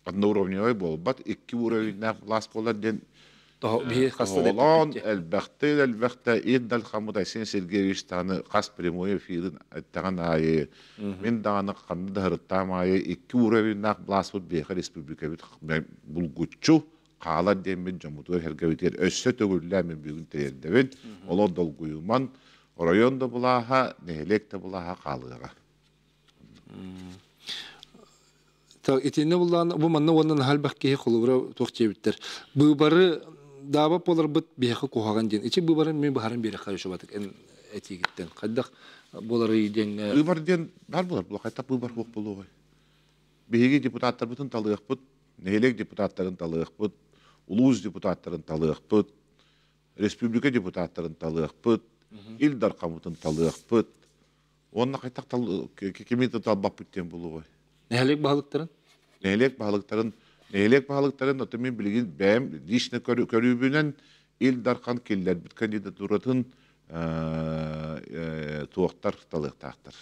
Одноуровневый болбат, 2 уровневый булас болар ден. Биһи хаста Олан әлбәхтә иддал Хамуд Айсен Сергеевич таны қас прямой эфирин аттаган айы. Мен даганы кандай хырыттам айы 2 уровневый булас бут беха республика бит булгуччу кала демен жомутур хергебитер өссө төгүлләр мен бүгүн тердебен. Олар долгуйман районда булаха, нехлекте булаха калыга. Так, этинне булган бу манна оннан халбакке холура тохчебиттер. Бу бары даба полар бит бехе кохаган ден. Ичи бу бары мен бахарын бере кайшыбатык эн этигиттен. Кайдак болары иден. Бар ден бар булар, бу кайта бу бар хок болугай. Беге депутаттар бутун талыгыппыт, нехлек депутаттарын талыгыппыт, улуз депутаттарын талыгыппыт, республика депутаттарын талыгыппыт. Илдар камутын талыгыппыт. Онна кайтак кемете талбап бүттен болугай. Нехлек баалыктарын? Нехлек баалыктарын оты мен билген бәм личный көрүүбүнөн Илдар кан келлер бит кандидатуратын туактар талыктактар.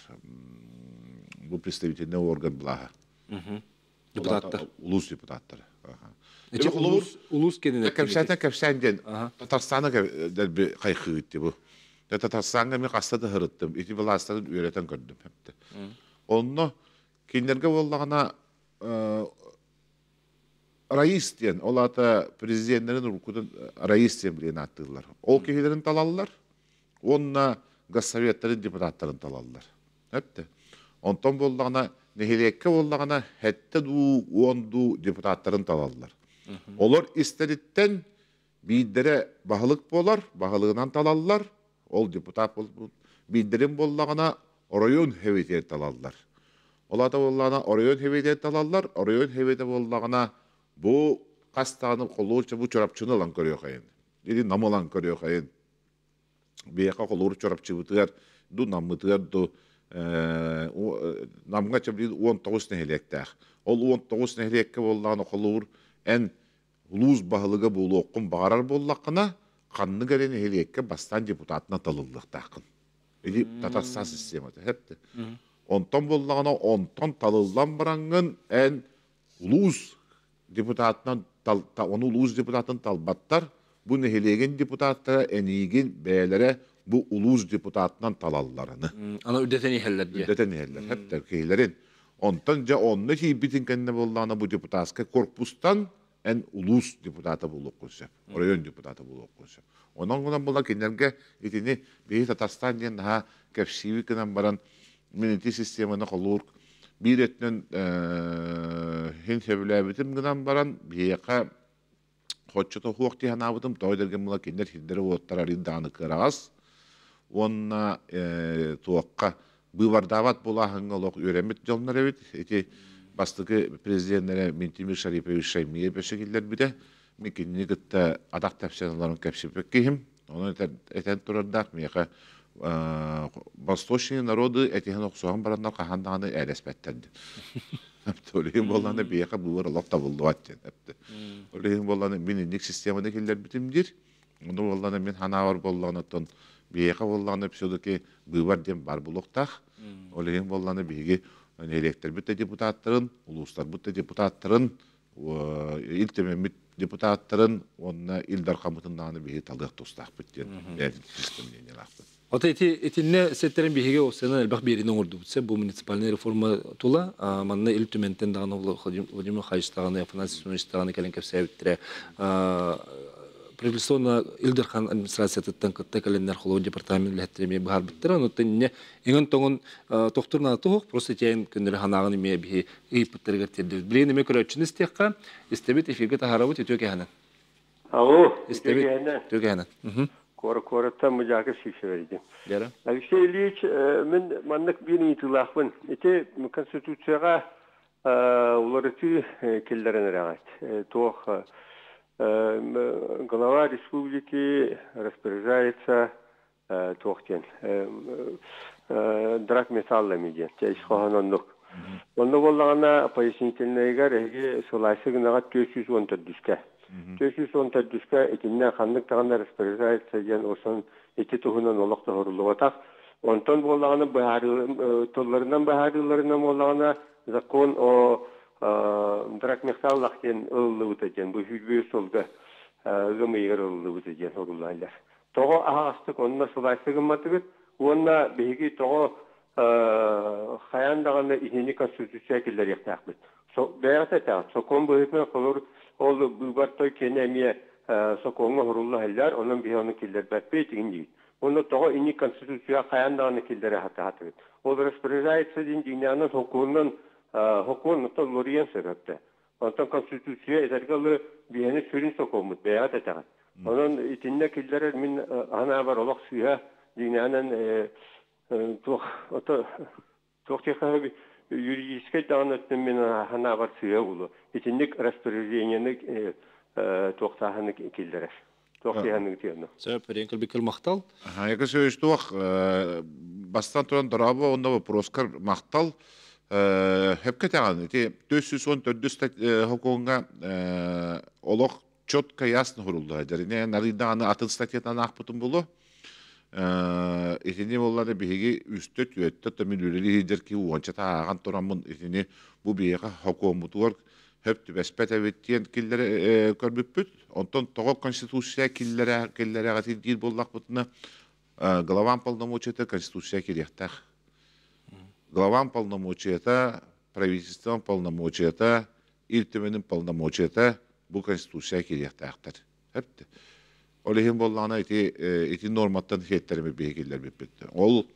Бу представительный орган булага. Депутаттар. Улус депутаттар. Улус кенен. Кепсәнден Татарстаны дәл кайхыт бу. Татарстанга мен кастады хырыттым. Ити властарын үйрөтөн көрдүм хепти. Онно киндерге боллагана раис ден, олата президенттерин уркутун раис ден билен аттылар. Ол кихилерин талаллар, онна госсоветтарын депутаттарын талаллар. Хепти. Онтон боллагана нехилекке боллагана хетте ду, онду депутаттарын талаллар. Олар истериттен бийдере бахылык болар, бахылыгынан талаллар. Ол депутат бол билдирим боллагана район хевете талаллар. Олата боллагана район хевете талаллар, район хевете боллагана бу кастаны колуучу бу чорапчыны лан көрөй кайын. Диди намалан көрөй кайын. Бияка колуучу чорапчыбытыр, ду намытыр, ду намга чабли 19 нехлектак. Ол 19 нехлекке боллагана колуур эн улуз бахылыга болуоккун багарар боллакына канны гәрен хелекке бастан депутатына талылдыктакын. Эди Татарстан систематы хепти. Онтон боллагана онтон талылдан барангын эн улуз депутатынан оны улуз депутатын талбаттар бу нехелеген депутаттара эниген бәләре бу улуз депутатынан талалларыны. Ана үдәтен ихелләр дия. Үдәтен ихелләр хепти кейләрен. Онтон жа онны ки битин кенне боллагана бу депутатска корпустан en ulus депутаты болуп койсо, район депутаты болуп койсо. Онон гынан була кинерге итини бейи Татарстандан ха кепсивикинен баран минити системаны колуур биретнен хин себилебитим гынан баран бейка хоччото хуакти ханабытым тойдерген була кинер хиддери оттар ариданы кырагас. Онна туакка бывардават була хангылок өремет жолнар эбит. Эти бастыгы президенттері Ментимир Шарипович Шаймиев бәшекелдер біде, мекеніне күтті адақ тәпсенларын кәпсепек кейім. Оны әтен тұрардақ, меқа Восточный народы әтеген оқсуған барандар қағандағаны әлеспәттенді. Олеген болғаны бейқа бұлар лақта болды аттен. Олеген болғаны мен ендік системаны келдер бітімдер. Оны болғаны мен ханавар болғаны тұн бейқа болғаны псөдіке бұйвар дем бар бұлықтақ. Олеген болғаны бейге электр бүтте депутаттарын, улустар бүтте депутаттарын, илтемен депутаттарын, онна Илдар Камытындағаны бейге талдық тостақ бүттен. Ота этинне сеттерин бейге осыны әлбақ берінің орды бүтсе, бұл муниципальный реформа тула, манна илтементен дағаны Владимир Хайштағаны, Афанасий Сунистағаны кәлін кәпсәй біттірі, Привлесона Илдерхан администрацияттан кытта календар холо департамент лехтреме бар биттер, но тенне ingen тоңон тохтурна тох просто тен күндөр ханагын ме би иптерге терде. Билен ме көрөчүн истекка истебет эфирге тахарабыт өтөк ханан. Alo, İstebit. Tügehene. Tügehene. Koratan mücakir şişe verdim. Gera. Alexey Ilyich, men manlık bir itilahın. Ete konstitüsiyaya ularıtı kellerin rahat. Тох глава республики распоряжается тохтен драгметаллами ден. Чайшханонлук. Онда боллагана пояснительныйгар эге солайсыгынага 414 414 итинне ханнык тагында распоряжается ден осон эти тухунан олокта хорулугатак. Онтон боллагана бахары толларынан бахарыларынан боллагана закон о драгметаллахтен ыллыбытакен бу хүлбү солга гымыйгар ыллыбытакен хорулайлар. Того астык онна солайсыгынматыгыт онна беги того хаяндаганы ихини конституция киллер яктакбыт. Бәгәтә та сокон бөһетне колор ол бугаттой кенемия соконга хоруллайлар онун бионы киллер бәппе тигинди. Оны того ини конституция хаяндаганы киллер хататыгыт. Ол распоряжается дин динянын хукумнан hukukun loriyen sebepte. Ondan konstitüsiye edergalı biyeni sürün sokumut beyat etagat. Onun itinne killere min ana var olak suya dünyanın çok tekrar yürüyüşke dağınıttım min ana var suya ulu. İtinlik rasporijenyenik çok tahanık killere. Çok tahanık tiyonu. Sebep renkel bikil maqtal. Яка сөйш туак бастан туран дорабы онда вопроскар мактал хепке таган те 414 хоконга олох четко ясно хурулду. Жарине нариданы атын статьятан акпытын болу. Итини боллары биги үстөт үөттө төмүлүлү хидерки уонча тааган турамын итини бу бига хокомутур хеп түбеспете биттен киллер көрбүппүт. Онтон того конституция киллер агати дил боллак бутуна главан полномочия конституция кирехтах. Главам полномочията, правительством полномочията, илтименин полномочията бу конституция кирехтахтар. Хепти. Олехин боллана ити норматтан хеттерими бегиллер биппетти. Ол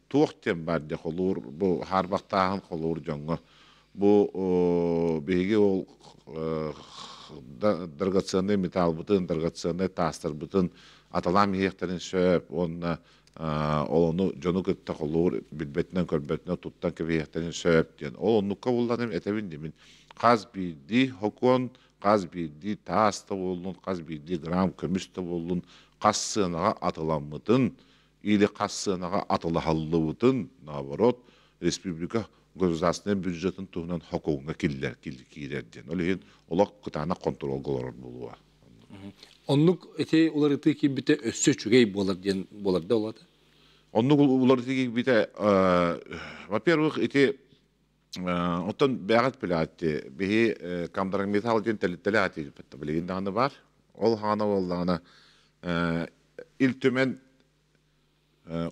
туохтен барде холур бу харбактагын холур жоңго. Бу беги ол драгоценный металл бутын, драгоценный тастар бутын аталам хектерин сөп, онна onu jonu kıtta kolur bilbetinen körbetine tuttan kebiyehten söp diyen. Onu kavullanım etevindimin. Kaz bildi hokon, kaz bildi taasta bolun, kaz bildi gram kömüste bolun, kaz sığınağa atılanmıdın, ili kaz sığınağa atılahallıvıdın, navarot, Respublika gozasının büdjetin tuğunan hokonga killer diyen. Olehin, olak kıtana kontrol golor buluğa. Onluk ete ularıtı ki bite össöçügey bolar da oladı. Onluk ularıtı ki bite во-первых, ete ondan beyat bilati bihi kamdaran metal diyen telati bilgin dağını var. Ol hana ollana iltümen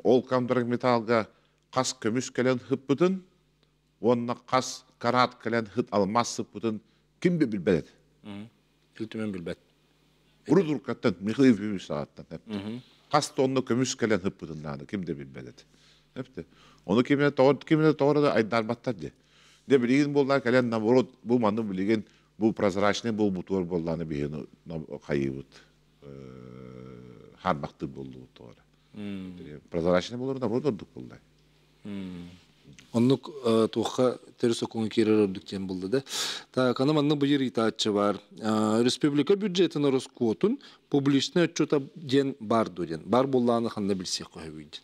ol kamdaran metalga kas kömüs kelen hıppıdın onna kas karat kelen hıt almaz hıppıdın kim bilbelet? İltümen bilbet. Urudur kattan, mihliv bir saattan. Kas tonlu kömüs kelen hıppıdınlardı, kim de bilbelet. Hepti. Onu kimine doğru da aydarbattar de. De bilgin bollar kelen navorot, bu mandı bilgin, bu prozraçne, bu mutur bollarını bilgin kayıbıt. Harbaktı bollu doğru. Prozraçne bolur navorot olduk bollar. Onluk tuğha terös okunu kirer ördükten buldu da. Ta kanamanlı bıyır itaatçı var. Respublika büdjetini roskotun publişne ötçota den bardu den. Bar bollağını xanna bilsek koyuydun.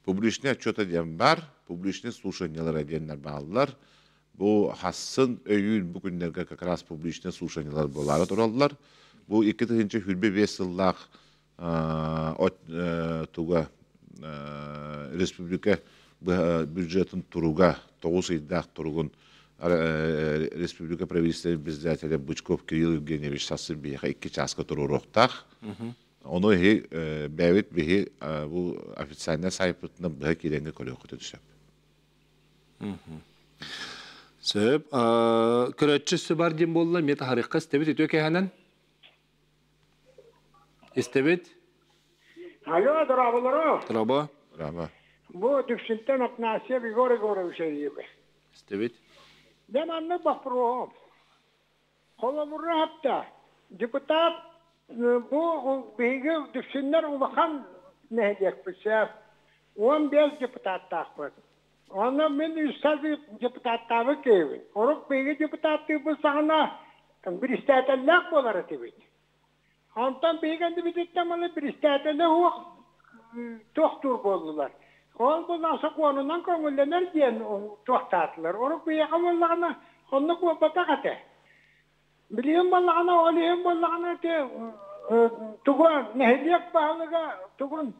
Publişne ötçota den bar, publişne слушаниялар edenler bağlılar. Bu hassın öyün bugünlerge kakras publişne слушаниялар boları durallar. Bu 2. hülbe vesillak tuğa Respublika бюджетін тұруға, 9 айдақ тұрғын Республика правительстве председателя Бычков Кирилл Евгеньевич сасы бейха 2 часқа тұру роқтақ. Оны бәует бейхе бұл официальна сайпытына бұға керенге көрі оқыты түсіп. Сөп, көрәтшісі бар дем болыла, мета харыққа істебет өте кәйханан? İstebet? Alo, durabaları. Duraba? Duraba. Bu tüksünten atnasiye bir gore bir şey gibi. İstebet? Ben anne bak proğum. Kola vurra hatta. депутат bu bilgi düşünler ulakan ne diyecek bir şey. 15 депутат takip. Ona ben üstad депутат tabi keyfi. Oruk bilgi депутат bu sana bir istedenler bolar etibit. Ondan bilgi bir detamalı bir istedenler o doktor boldular. Ol bundan sonra konundan köngüllenir diyen doktatlar. Oruk bilgi vallahi onu ko batakate. Biliyorum vallahi olayım vallahi te tuğun nehliyek bağlıga tuğun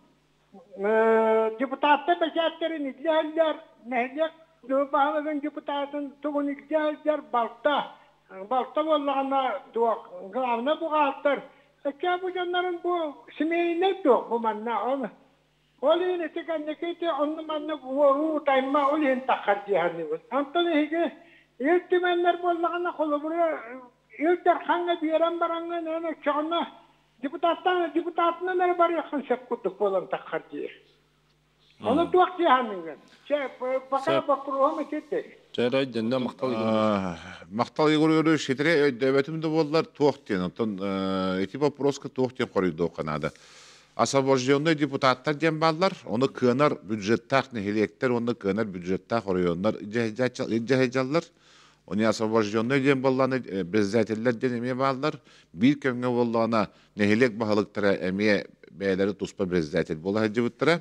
депутатты бәжәттерін izləyirlər, nəhliyək bağlığın депутатын tuğun izləyirlər, balta bollağına qılavına buğaltır. Ki bu canların bu simeyine yok bu manna onu. Olu yine tekendeki onu manna bu tayma olu yine takkar cihanı bu. Antalı hege iltimenler bollağına kolu buraya ilter hangi bir yeran baranga ne çoğuna депутатына нәр бар яқын шек күттік болан таққар жер. Оны туақ жиһаныңын. Бақа бақыруғымы кетті. Жарай, жанда мақтал Мақтал егоры шетіре өйдәбәтімді болдылар туақ ден. Онтан эти вопроска туақ ден қорыйды оқанады. Освобожденный депутаттар ден балдар, оны көнар бюджеттақ нехелектер, оны көнар бюджеттақ орайонлар жайжалар. Оны освобожденный ден болланы беззәтелер ден еме балдар. Bir köngü bollağına nehilek bahalıktıra emeye beyleri tuspа беззәтел bolla həcivittıra.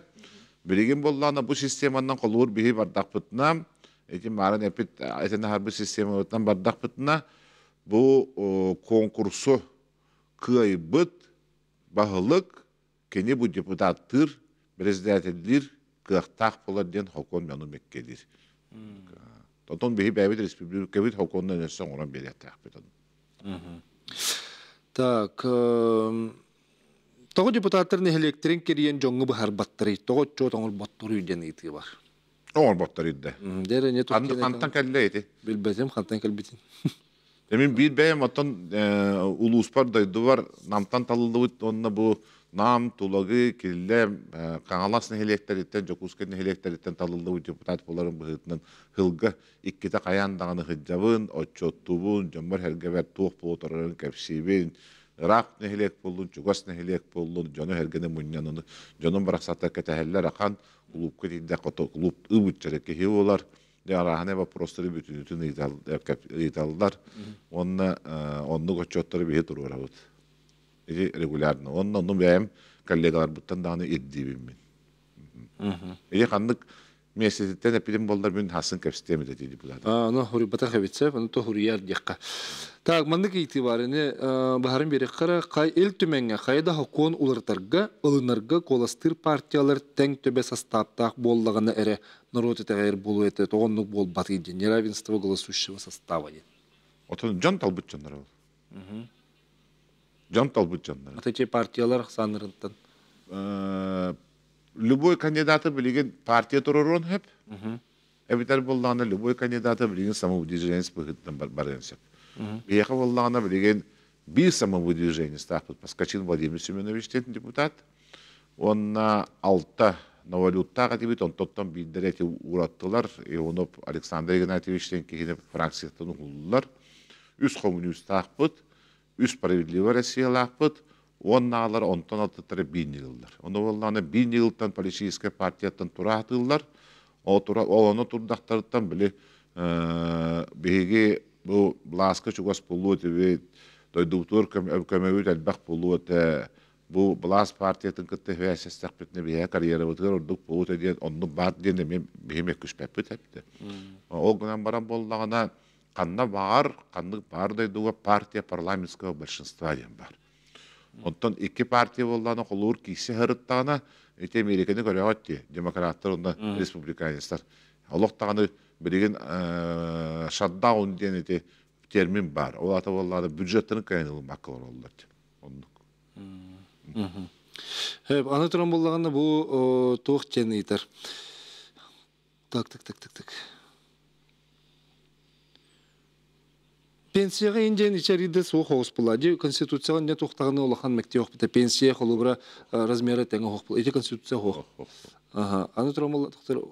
Birigin bollağına bu sistemandan kolur bihi bardaq pıtına. Etim marın epit etine harbi sistemandan bardaq pıtına. Bu konkursu kıyıbıt bahalık keni bu deputattır беззәтелдер kıhtaq polar den hokon menu mekkedir. Toton bihi beyvet respublika bit hokondan essen oran belirtaq pıtın. Так, того депутаттар нехелектерин кириен жоңгу бахар баттары, того чо тоңор баттыры үйден ити бар. Оңор баттыры үйді. Дере не тут Антан кәлі еті. Билбезем, хантан кәлбетин. Демин bir бәйім аттан улуспар дайды бар, намтан талылды бұд, онына бұл нам, тулағы, келі, қаңалас нехелектеріттен, жокускет нехелектеріттен талылды бұд депутат боларын бұғытынан хылға иккеті қаяндағаны хыджабын, отчоттубын, жомбар хәргевер туық бұғытарын кәпсейбен, Irak nehilek болдun, Чугас nehilek болдun, жоны хәргені мұнянын, жоның барақсата кәтәхәлләр ақан, клуб көтейді клуб ұбытчарекке хе олар, арахане вопростары бүтін италдар, онны көтчоттары бейі тұрғыра бұд. Эти регулярно. Онны бәйім коллегалар бұттан дағаны еддейбін мен. Эти қандық Месяцтен эпидем болдар мен хасын кепстем dedi депутат. Ну хури бата хавитсев, аны то хурияр дикка. Так, мандык итибарыны бахарын берек кара кай эл төменге кайда хокон улартарга, ылынарга коластыр партиялар тең төбе составтак болдыгына эре народ тегер болу эте тогонлук бол баты неравенство голосующего состава. Отон жан талбыт жандар ал. Жан талбыт жандар. Ата партиялар санырынтан. Любой кандидаты билеген партия турурун хеп. Эбитер болланы любой кандидаты билеген самовыдвижение спыхыттан баренсеп. Бияха болланы билеген bir самовыдвижение стахпыт. Паскачин Владимир Семенович тетін депутат. Он алта Новолюттаға дебет, он тоттан билдерети ураттылар. Онып Александр Игнатьевичтен кейіне фракцияттан ұғылылар. Үс коммунист тахпыт, үс справедливая Россия лахпыт. Онналар онтан аттары бин жылдар. Оны болланы бин жылдан политическая партияттан туратылар. Оны турдақтарыттан біле беге бұл бласка чугас пулу өтебе дойдуктур көмөбүт әлбақ пулу өте бұл блас партияттан кітті вәсестақ бітіне беге карьера өтігер ордық пулу өте онны бар дейін мен бегеме күшпәп өтепті. Ол күнен баран боллағына қанна бар, қанны бар дойдуға партия парламентского большинства ден бар. Ondan iki partiya bollarına kolur kişi hırıttağına ete Amerika'nı görüyordu. Demokratlar onda Respublikanistler. Allah'tağını bilgin shutdown diyen ete termin var. O ata bollarda büdjetlerin kaynılmak olurlar. Hep anlatılan bollarında bu toğ çeneyter. Tak. Пенсияға инжен içeride соқ хоғыс болады. Конституцияға не тоқтағаны олақан мәкте оқ біті. Пенсия қолыбыра размері тәңі хоқ болады. Эти конституция хоқ. Аны тұрам олар тоқтар.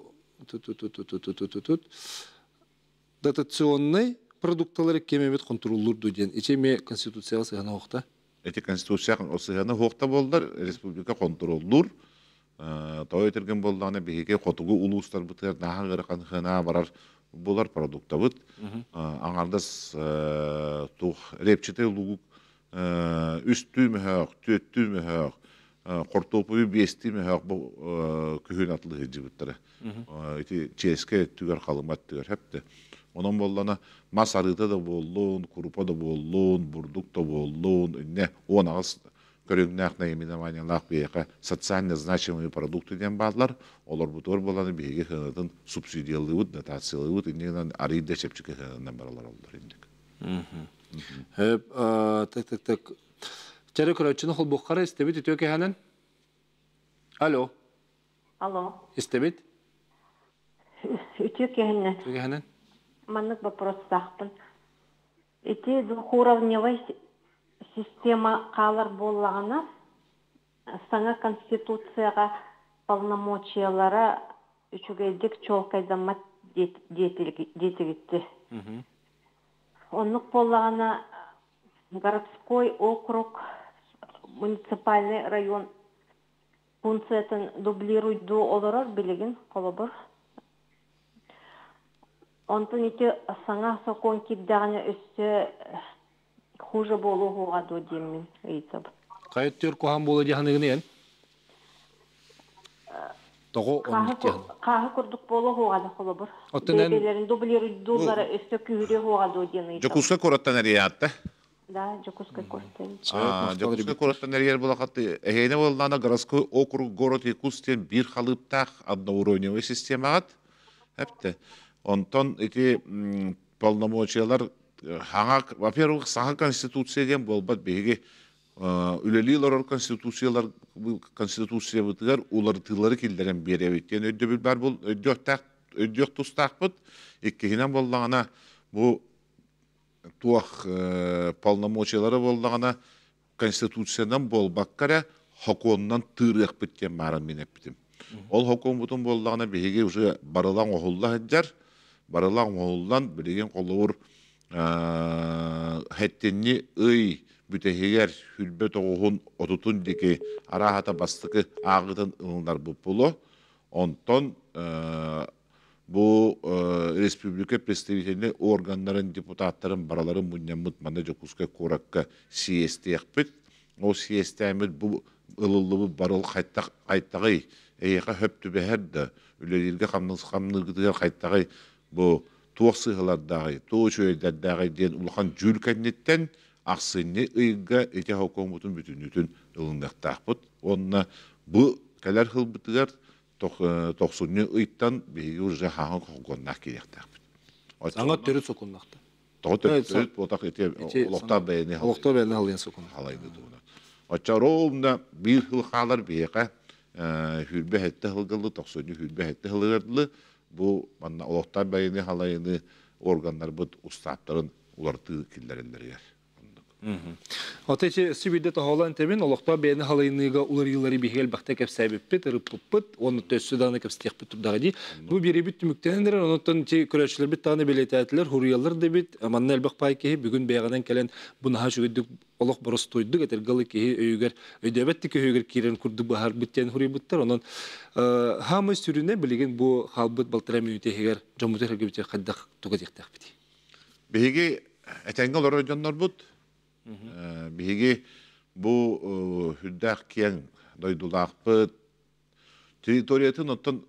Дотационный продукталары кемемет контроллур дуден. Ичеме конституцияга сыгана оқта. Эти конституцияның осыганы хоқта болдар, республика контроллур. Той терген болданы биһиге хотугу улустар бытыр наһа гыркан хына барар булар продукта бут. Аңардас тух репчете лугук үстү мөхөк, төттү мөхөк, кортопу бести мөхөк бу күһүн атлы жибиттер. Эти ческе түгөр калымат түгөр хепте. Onun bollana masarıda da bollun, kurupa da bollun, burduk da bollun, ne ona körüngnak neyimine manyanlak beyaka социально значимые продукты ден бадлар, олар бутор боланы бейге хынатын субсидиялы дотациялы бут, иннен арыйда шепчике хынынан баралар олар индик. Так. Чары көрөчүнү хол буккара истебит үтөкө ханан. Алло. Истебит? Үтөкө ханан. Үтөкө ханан. Маннык вопрос сахпын. Эти двухуровневая система калар боллагана саңа конституцияга полномочиялары үчүгейдик чолкайдамат детигитти. Оннук боллагана городской округ, муниципальный район функциятын дублируйду олорор билигин колобор. Онтон ити саңа сокон киддаганы өссө хуже болууга до демин ыйтып. Кайыттыр кохан болу жаханыгын Того Кахы курдук болууга да колобор. Бебелерин дублируйдулары өссө күрөөгө до демин. Жокуска кораттан эриятта. Да, Жокуска кораттан. Жокуска кораттан эрияр булакаты. Эхене болдана городской округ город Якутстен бир халыптак одноуровневый системагат. Хепте. Онтон эти полномочиялар во-первых, саңа конституцияден болбат беге үлелилер конституция бутыгар улар тылары килдерен беребиттен өйдөбүл бар бул өйдөк тустакпыт иккихинен боллагана бу туах полномочиялары боллагана конституциядан болбаккара хоконнан тырык биттен барын менеппитим. Ол хокон бутун боллагана беге уже барылан охулла хаджар барылан охуллан билеген колуур хеттенни ый бүтехегер хүлбет оғын отутун деке арахата бастықы ағытын ылындар бұппылы. Онтон bu Республика представительный органнарын депутаттарын бараларын мұннен мұтманы жокуска коrakka сиестеяқпет. О сиестеямет bu ылылы барыл қайттағай эйеқа хөптү бәһәрді. Үлелерге қамнығыдығар қайттағай bu туақсығылардағы, туғышөйдердағы ден ұлған жүл кәнеттен ақсыны ұйға әте хокомутын бүтінітін ылындақтақпыт. Онына бұл кәлер қылбытығар тоқсыны ұйттан бейгі үржі хағын қоғыннақ керектақпыт. Аңа түрі соқыннақты. Тоғы түрі отақ әте ұлықтар бәйіне халайын соқыннақты. Отча ровна бір хыл қалар бейіға хүрбе әтті хылғылы, тоқсыны хүрбе әтті хылғылы bu manna olaqtar bayını halayını organlar bu ustapların ulartı killerler. Отече сибиде тахалан темен олaqtar bayını halayыныга улар yılları bihel bakta kep sebepпет рыппыт onu төссүданы kep стехпет турдагы bu biri бит мүктенендер онтон че көрөчлөр бит таны белетәтләр хуриялар дебит манна элбак пайки бүгүн бәягадан келен буна хашыгыдык олaq борос тойдук этер галы ки өйгөр өйдөбетти ки өйгөр кирен курду бахар биттен хурибыттар онон хамы сүрүнө билген бу халбыт балтыра минуте хегер жомутер гебите каддак тугадыктак бити беге этенгел орожоннор бут беге бу хүддак кен дойдулакпыт территориятын оттон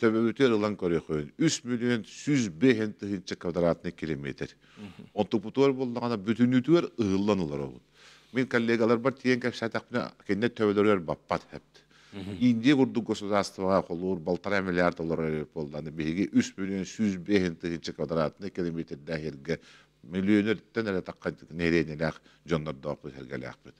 төбөбүтер ылан көрөкөн 3 миллион 105 квадратный километр. Онтупутор болдагана бүтүнүтөр ылланылар ол. Мен коллегалар бар тиен капсатакна кенде төбөлөр баппат хепт. Инде гурду государствага колур $1,5 миллиард болданы беги 3 миллион 105 квадратный километр дагерге миллионерден эле такка неренелер жондордо хергелякпыт.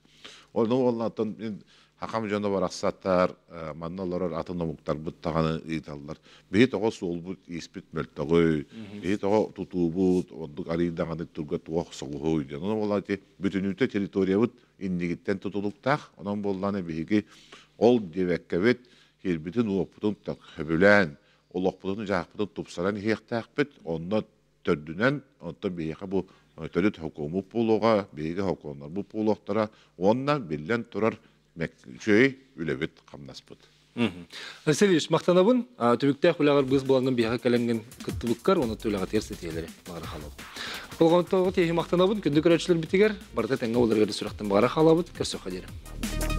Оны оллатон Hakam jonu baraqsattar, mannalar atınamuktar buttağını itallar. Beyit oğa solbut ispit möltağıy, beyit oğa tutubut, onduk arıydağını turga tuğaq soğuğuy. Onun olati bütünüte teritoriyavut indigitten tutuluktaq, onun bollanı beygi ol devekkebet, herbitin uğaputun höbülen, olaqputun jaqputun tupsaran hiyaqtaq bit, onunla Tördünen, ondan beyaka bu tördüt hukumu puluğa, beyge hukumlar bu puluqtara, ondan billen turar şöy ülebit kamnaspıt. Васильевич, мақтанабын, түбікте құлағыр біз боланын бияға кәлінген күттібіккар, оны түліға терс етелері бағара қалабын. Болғанттағы тегі мақтанабын, күнді көрәтшілер бітігер, барда тәңгі оларға да сұрақтан бағара қалабын, көрсөқа дерім.